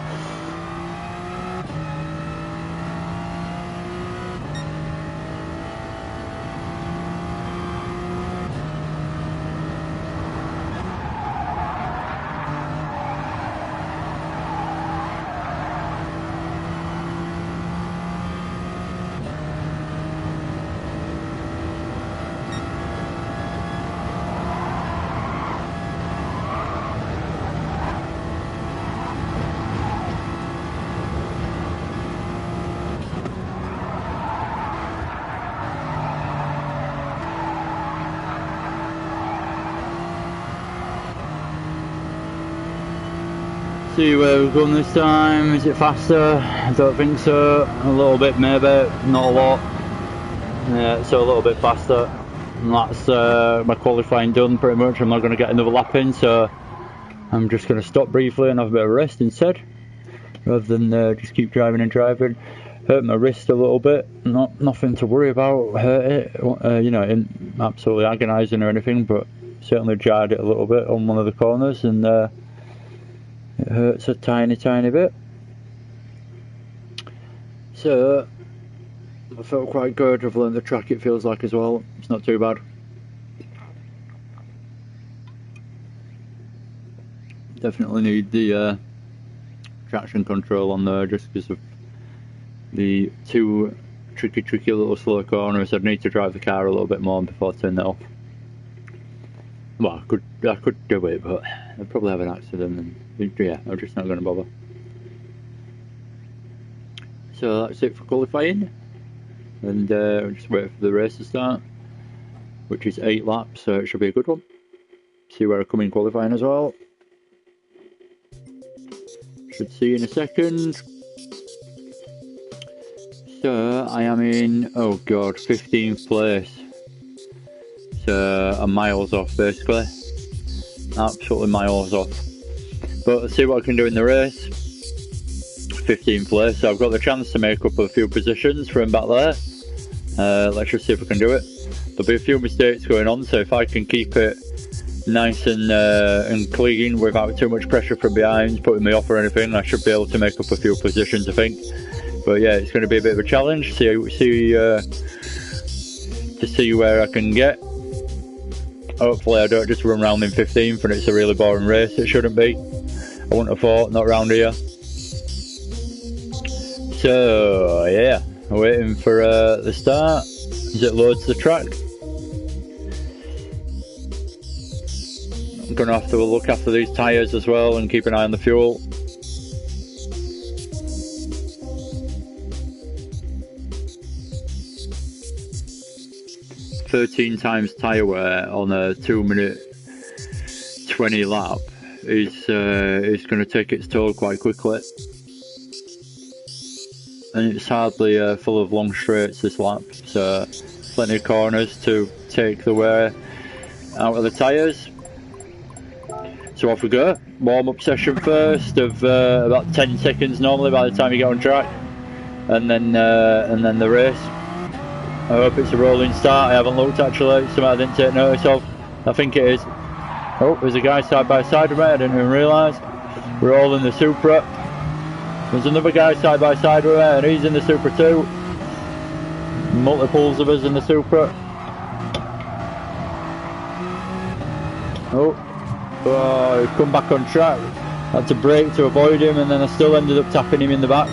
See where we've gone this time. Is it faster? I don't think so. A little bit maybe, not a lot. Yeah, so a little bit faster. And that's my qualifying done pretty much. I'm not going to get another lap in, so I'm just going to stop briefly and have a bit of a rest instead, rather than just keep driving and driving. Hurt my wrist a little bit. Nothing to worry about. Hurt it, you know, in absolutely agonising or anything, but certainly jarred it a little bit on one of the corners, and it hurts a tiny bit. So I felt quite good. I've learned the track, it feels like, as well. It's not too bad. Definitely need the traction control on there, just because of the two tricky little slow corners. I'd need to drive the car a little bit more before I turn it off. Well, I could do it, but I'd probably have an accident, and yeah, I'm just not going to bother. So that's it for qualifying, and just wait for the race to start. which is 8 laps, so it should be a good one. See where I come in qualifying as well. Should see in a second. So I am in, oh god, 15th place. So I'm miles off basically. Absolutely miles off. But let's see what I can do in the race. 15th place, so I've got the chance to make up a few positions from back there. Let's just see if I can do it. There'll be a few mistakes going on, so if I can keep it nice and clean without too much pressure from behind putting me off or anything, I should be able to make up a few positions, I think. But yeah, it's going to be a bit of a challenge to see where I can get. Hopefully I don't just run around in 15th and it's a really boring race. It shouldn't be. I wouldn't have thought, not around here. So yeah, waiting for the start as it loads the track. I'm going to have to look after these tyres as well and keep an eye on the fuel. "13 times tyre wear on a 2-minute 20 lap is going to take its toll quite quickly. And it's hardly full of long straights this lap, so plenty of corners to take the wear out of the tyres. So off we go. Warm-up session first of about 10 seconds normally by the time you get on track, and then the race. I hope it's a rolling start. I haven't looked actually. Something I didn't take notice of. I think it is. Oh, there's a guy side by side with me. I didn't even realise. We're all in the Supra. There's another guy side by side with me, and he's in the Supra too. Multiples of us in the Supra. Oh, he's come back on track. Had to brake to avoid him, and then I still ended up tapping him in the back.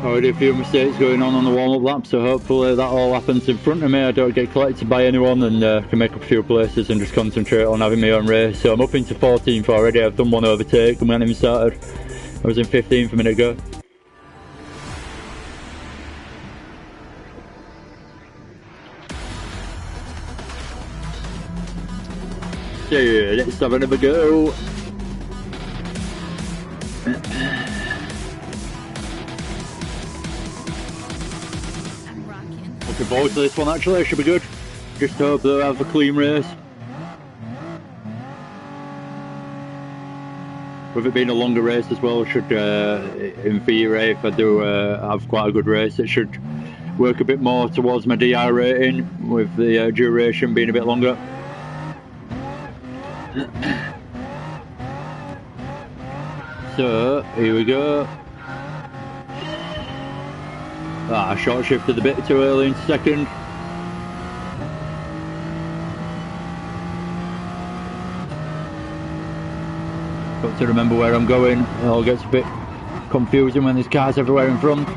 Already a few mistakes going on the warm-up lap, so hopefully that all happens in front of me. I don't get collected by anyone and can make up a few places and just concentrate on having my own race. So I'm up into 14th already. I've done one overtake and we hadn't even started. I was in 15th a minute ago. So let's have another go. Looking forward to this one actually, it should be good. Just hope they'll have a clean race. With it being a longer race as well, should in theory, if I do have quite a good race, it should work a bit more towards my DI rating, with the duration being a bit longer. So, here we go. I short shifted a bit too early in second. Got to remember where I'm going. It all gets a bit confusing when there's cars everywhere in front.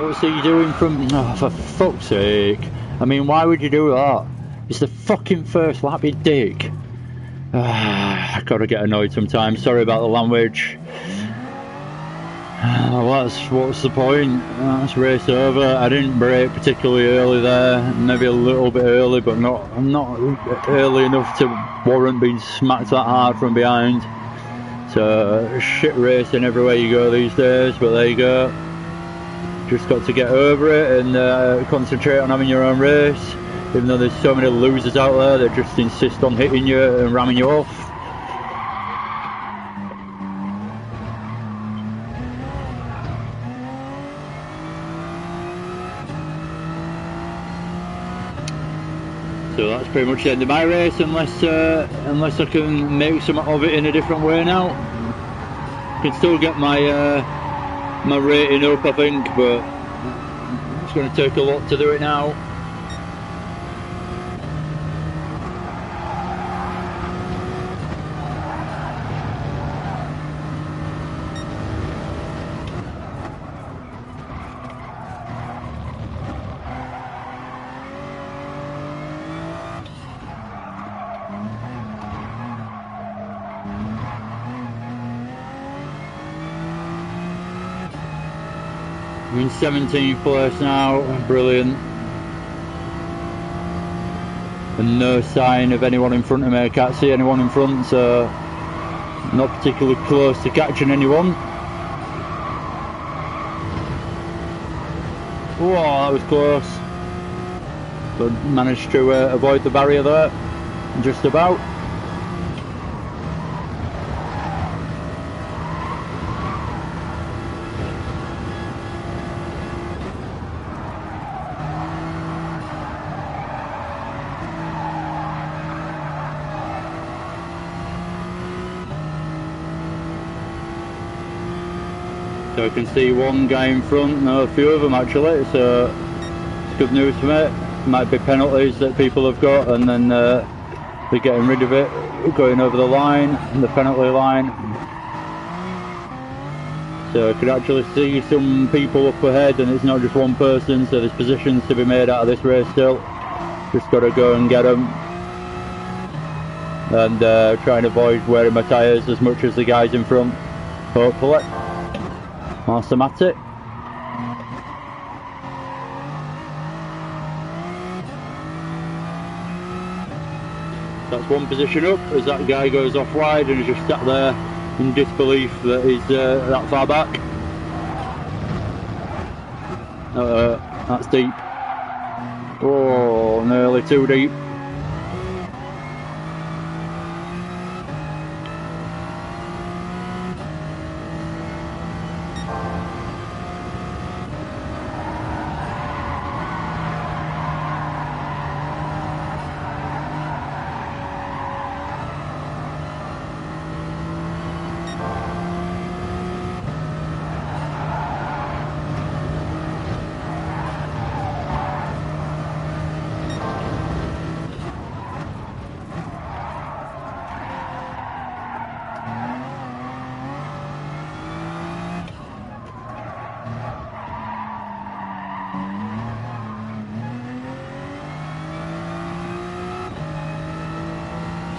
What's he doing from... Oh, for fuck's sake. I mean, why would you do that? It's the fucking first lap, you dick. I gotta get annoyed sometimes. Sorry about the language. What's the point? That's race over. I didn't brake particularly early there. Maybe a little bit early, but not early enough to warrant being smacked that hard from behind. So, shit racing everywhere you go these days, but there you go. Just got to get over it and concentrate on having your own race, even though there's so many losers out there that just insist on hitting you and ramming you off. So that's pretty much the end of my race, unless I can make some of it in a different way now. I can still get my my rating up, I think, but it's going to take a lot to do it now. We're in 17th place now, brilliant. And no sign of anyone in front of me, I can't see anyone in front, so not particularly close to catching anyone. Oh, that was close. But managed to avoid the barrier there, just about. So I can see one guy in front, no, a few of them actually, so it's good news for me. Might be penalties that people have got, and then they're getting rid of it, going over the line, the penalty line. So I could actually see some people up ahead, and it's not just one person, so there's positions to be made out of this race still. Just got to go and get them. And try and avoid wearing my tyres as much as the guys in front, hopefully. Awesome at it. That's one position up as that guy goes off wide and is just sat there in disbelief that he's that far back. That's deep. Oh, nearly too deep.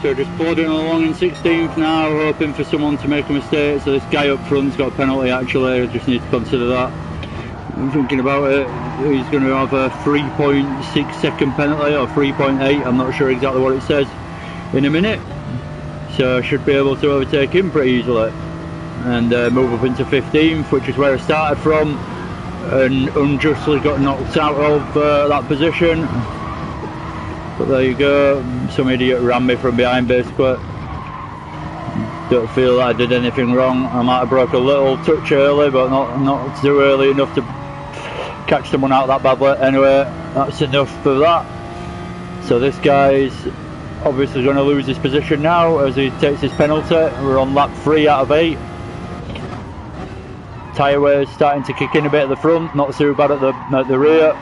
So just plodding along in 16th now, hoping for someone to make a mistake. So this guy up front's got a penalty actually, I just need to consider that. I'm thinking about it, he's going to have a 3.6 second penalty or 3.8, I'm not sure exactly what it says, in a minute. So I should be able to overtake him pretty easily and move up into 15th, which is where I started from, and unjustly got knocked out of that position. But there you go, some idiot ran me from behind basically. Don't feel that I did anything wrong. I might have broke a little touch early, but not too early enough to catch someone out that badly. Anyway, that's enough for that. So this guy's obviously going to lose his position now as he takes his penalty. We're on lap 3 out of 8. Tyre wear is starting to kick in a bit at the front, not too bad at the rear.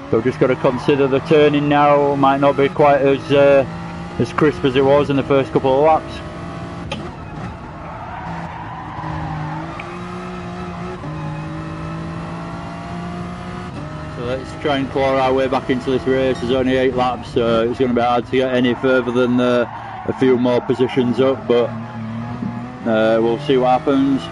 So we've just got to consider the turning now, might not be quite as crisp as it was in the first couple of laps. So let's try and claw our way back into this race. There's only 8 laps, so it's going to be hard to get any further than a few more positions up, but we'll see what happens.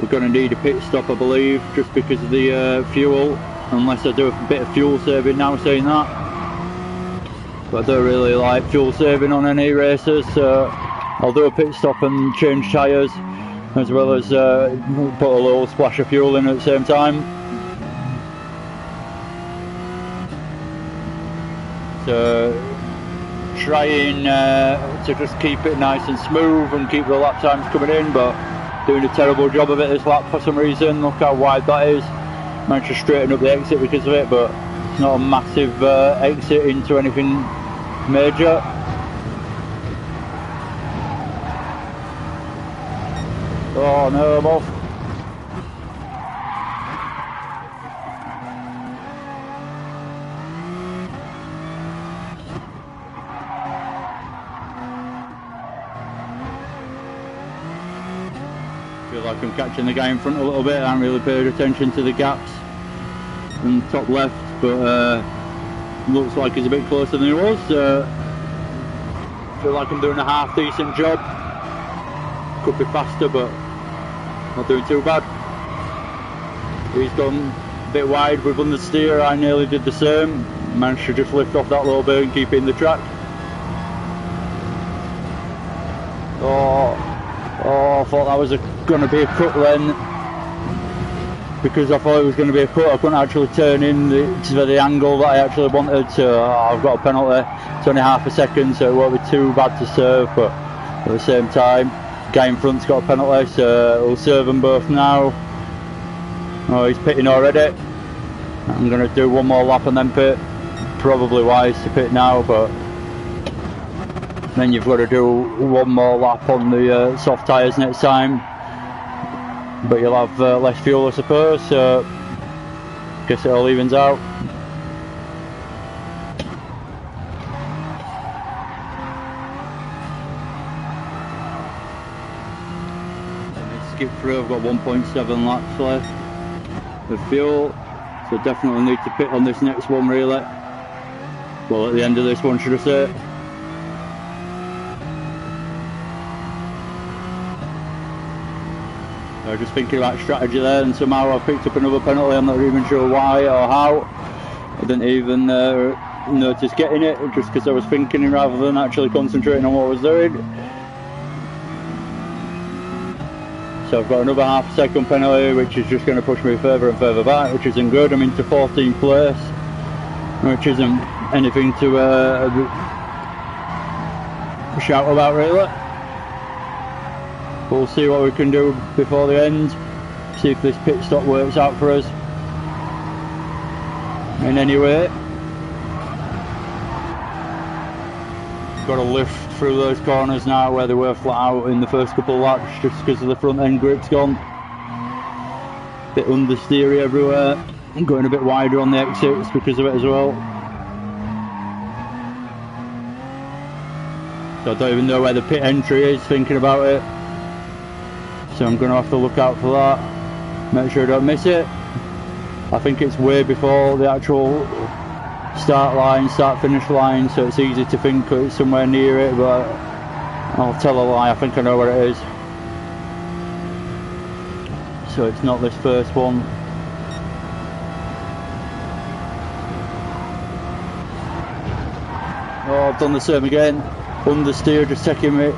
We're going to need a pit stop, I believe, just because of the fuel. Unless I do a bit of fuel saving now, saying that. But I don't really like fuel saving on any races, so I'll do a pit stop and change tyres, as well as put a little splash of fuel in at the same time. So trying to just keep it nice and smooth and keep the lap times coming in, but doing a terrible job of it this lap for some reason. Look how wide that is. Managed to straighten up the exit because of it, but it's not a massive exit into anything major. Oh no, I'm off. like I'm catching the guy in front a little bit. I haven't really paid attention to the gaps in the top left, but looks like he's a bit closer than he was. Feel like I'm doing a half decent job. Could be faster, but not doing too bad. He's gone a bit wide with understeer. I nearly did the same. Managed to just lift off that little bit and keep it in the track. Oh, I thought that was going to be a cut then. Because I thought it was going to be a cut, I couldn't actually turn in to the angle that I actually wanted. So I've got a penalty. It's only half a second, so it won't be too bad to serve. But at the same time, guy in front's got a penalty, so we'll serve them both now. Oh, he's pitting already. I'm going to do one more lap and then pit. Probably wise to pit now, but then you've got to do one more lap on the soft tyres next time. But you'll have less fuel, I suppose, so guess it all evens out. Skip through, I've got 1.7 laps left of fuel, so definitely need to pit on this next one really. Well, at the end of this one, should I say. I was just thinking about strategy there, and somehow I picked up another penalty. I'm not even sure why or how. I didn't even notice getting it, just because I was thinking rather than actually concentrating on what I was doing. So I've got another half second penalty, which is just going to push me further and further back, which isn't good. I'm into 14th place, which isn't anything to shout about really. We'll see what we can do before the end, see if this pit stop works out for us in any way. Got to lift through those corners now where they were flat out in the first couple of laps just because of the front end grip's gone. Bit understeery everywhere, I'm going a bit wider on the exits because of it as well. So I don't even know where the pit entry is, thinking about it. So I'm going to have to look out for that, make sure I don't miss it. I think it's way before the actual start finish line, so it's easy to think it's somewhere near it, but I'll tell a lie, I think I know where it is. So it's not this first one. Oh, I've done the same again. Understeer, just taking me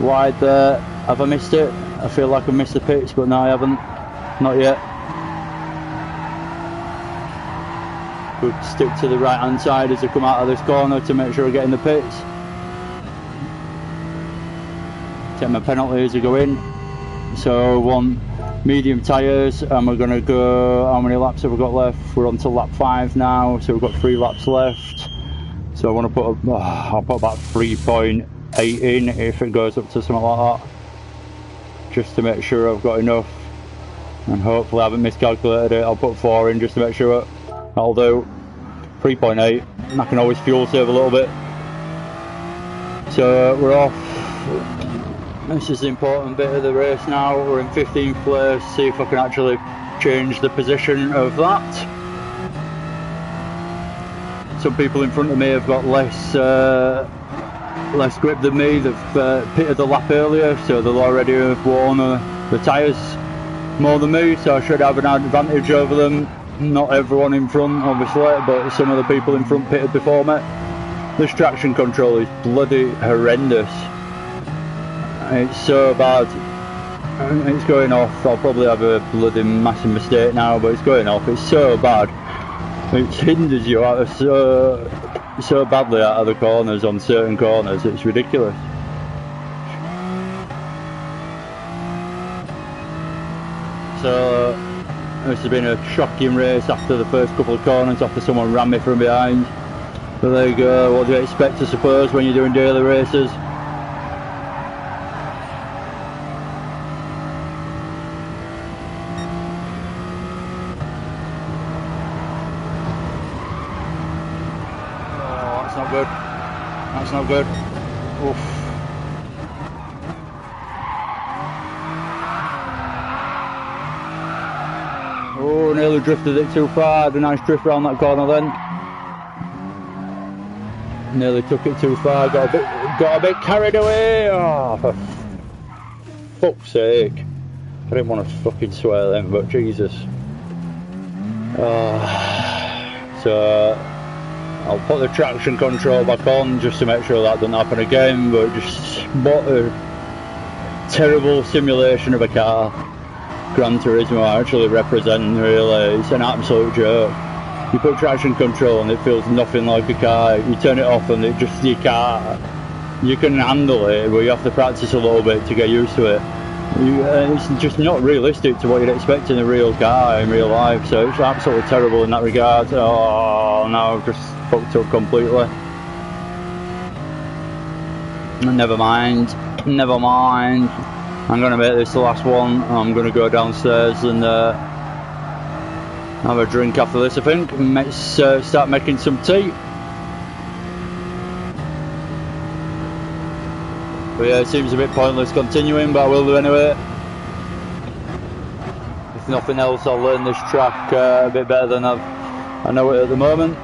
wide there. Have I missed it? I feel like I've missed the pits, but no I haven't. Not yet. We'll stick to the right hand side as I come out of this corner to make sure I get in the pits. Take my penalty as I go in. So one medium tyres, and we're going to go, how many laps have we got left? We're on to lap 5 now, so we've got 3 laps left. So I want to put, I'll put about 3.8 in if it goes up to something like that. Just to make sure I've got enough, and hopefully I haven't miscalculated it. I'll put 4 in just to make sure. That'll do. 3.8, and I can always fuel save a little bit. So we're off. This is the important bit of the race now. We're in 15th place. See if I can actually change the position of that. Some people in front of me have got less grip than me. They've pitted the lap earlier, so they'll already have worn the tyres more than me, so I should have an advantage over them. Not everyone in front obviously, but some of the people in front pitted before me. This traction control is bloody horrendous. It's so bad. It's going off. I'll probably have a bloody massive mistake now, but it's going off. It's so bad. It hinders you out of so badly out of the corners on certain corners. It's ridiculous. So this has been a shocking race after the first couple of corners, after someone ran me from behind. But there you go. What do you expect, I suppose, when you're doing daily races? Good. That's not good. Oof. Oh, nearly drifted it too far. Had a nice drift around that corner then. Nearly took it too far. Got a bit carried away. Oh, for fuck's sake! I didn't want to fucking swear then, but Jesus. So I'll put the traction control back on just to make sure that doesn't happen again. But just what a terrible simulation of a car Gran Turismo actually represent. Really, it's an absolute joke. You put traction control and it feels nothing like a car. You turn it off and it just, you can't. You can handle it, but you have to practice a little bit to get used to it. It's just not realistic to what you'd expect in a real car in real life, so it's absolutely terrible in that regard. Oh no, I've just fucked up completely. Never mind. I'm going to make this the last one. I'm going to go downstairs and have a drink after this, I think. Let's start making some tea. But yeah, it seems a bit pointless continuing, but I will do anyway. If nothing else, I'll learn this track a bit better than I know it at the moment.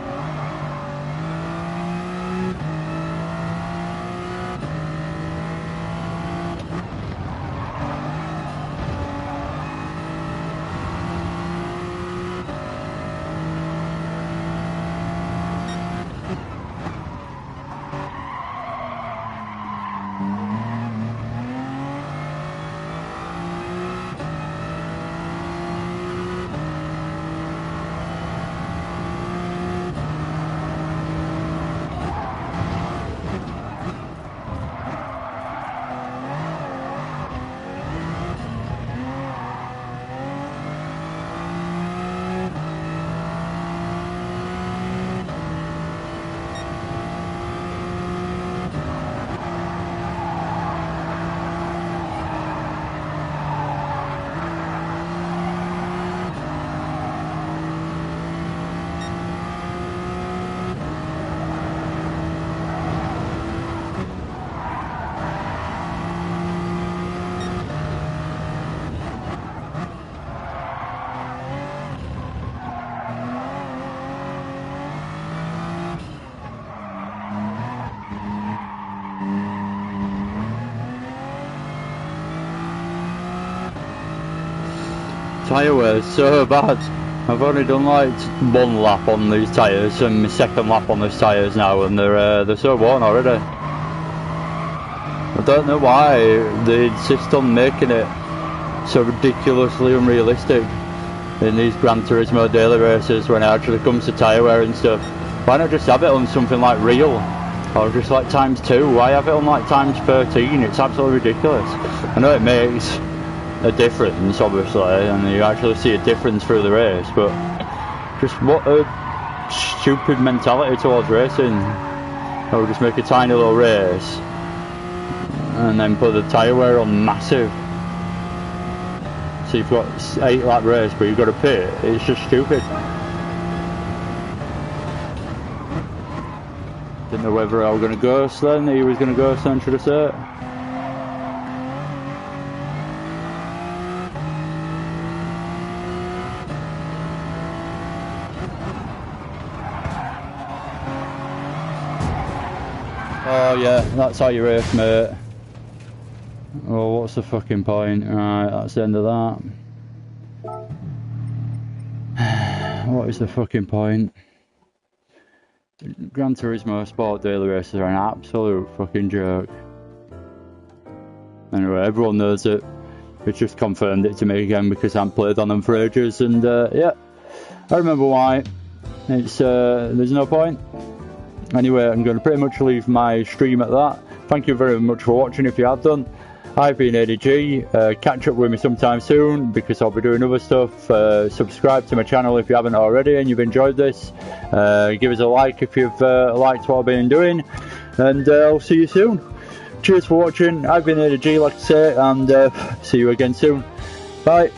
Tyre wear is so bad. I've only done like one lap on these tyres and my second lap on these tyres now, and they're so worn already. I don't know why they insist on making it so ridiculously unrealistic in these Gran Turismo daily races when it actually comes to tyre wear and stuff. Why not just have it on something like real, or just like ×2? Why have it on like ×13? It's absolutely ridiculous. I know it makes a difference obviously, and you actually see a difference through the race, but just what a stupid mentality towards racing. Or just make a tiny little race and then put the tyre wear on massive, so you've got 8 lap race but you've got to pit. It's just stupid. Didn't know whether I was going to ghost then, he was going to ghost then, should I say. Oh yeah, that's how you race, mate. Oh, what's the fucking point? Alright, that's the end of that. What is the fucking point? Gran Turismo Sport daily races are an absolute fucking joke. Anyway, everyone knows it. It's just confirmed it to me again because I haven't played on them for ages, and yeah, I remember why. It's there's no point. Anyway, I'm going to pretty much leave my stream at that. Thank you very much for watching if you have done. I've been ADG. Catch up with me sometime soon because I'll be doing other stuff. Subscribe to my channel if you haven't already and you've enjoyed this. Give us a like if you've liked what I've been doing. And I'll see you soon. Cheers for watching. I've been ADG, like I say, and see you again soon. Bye.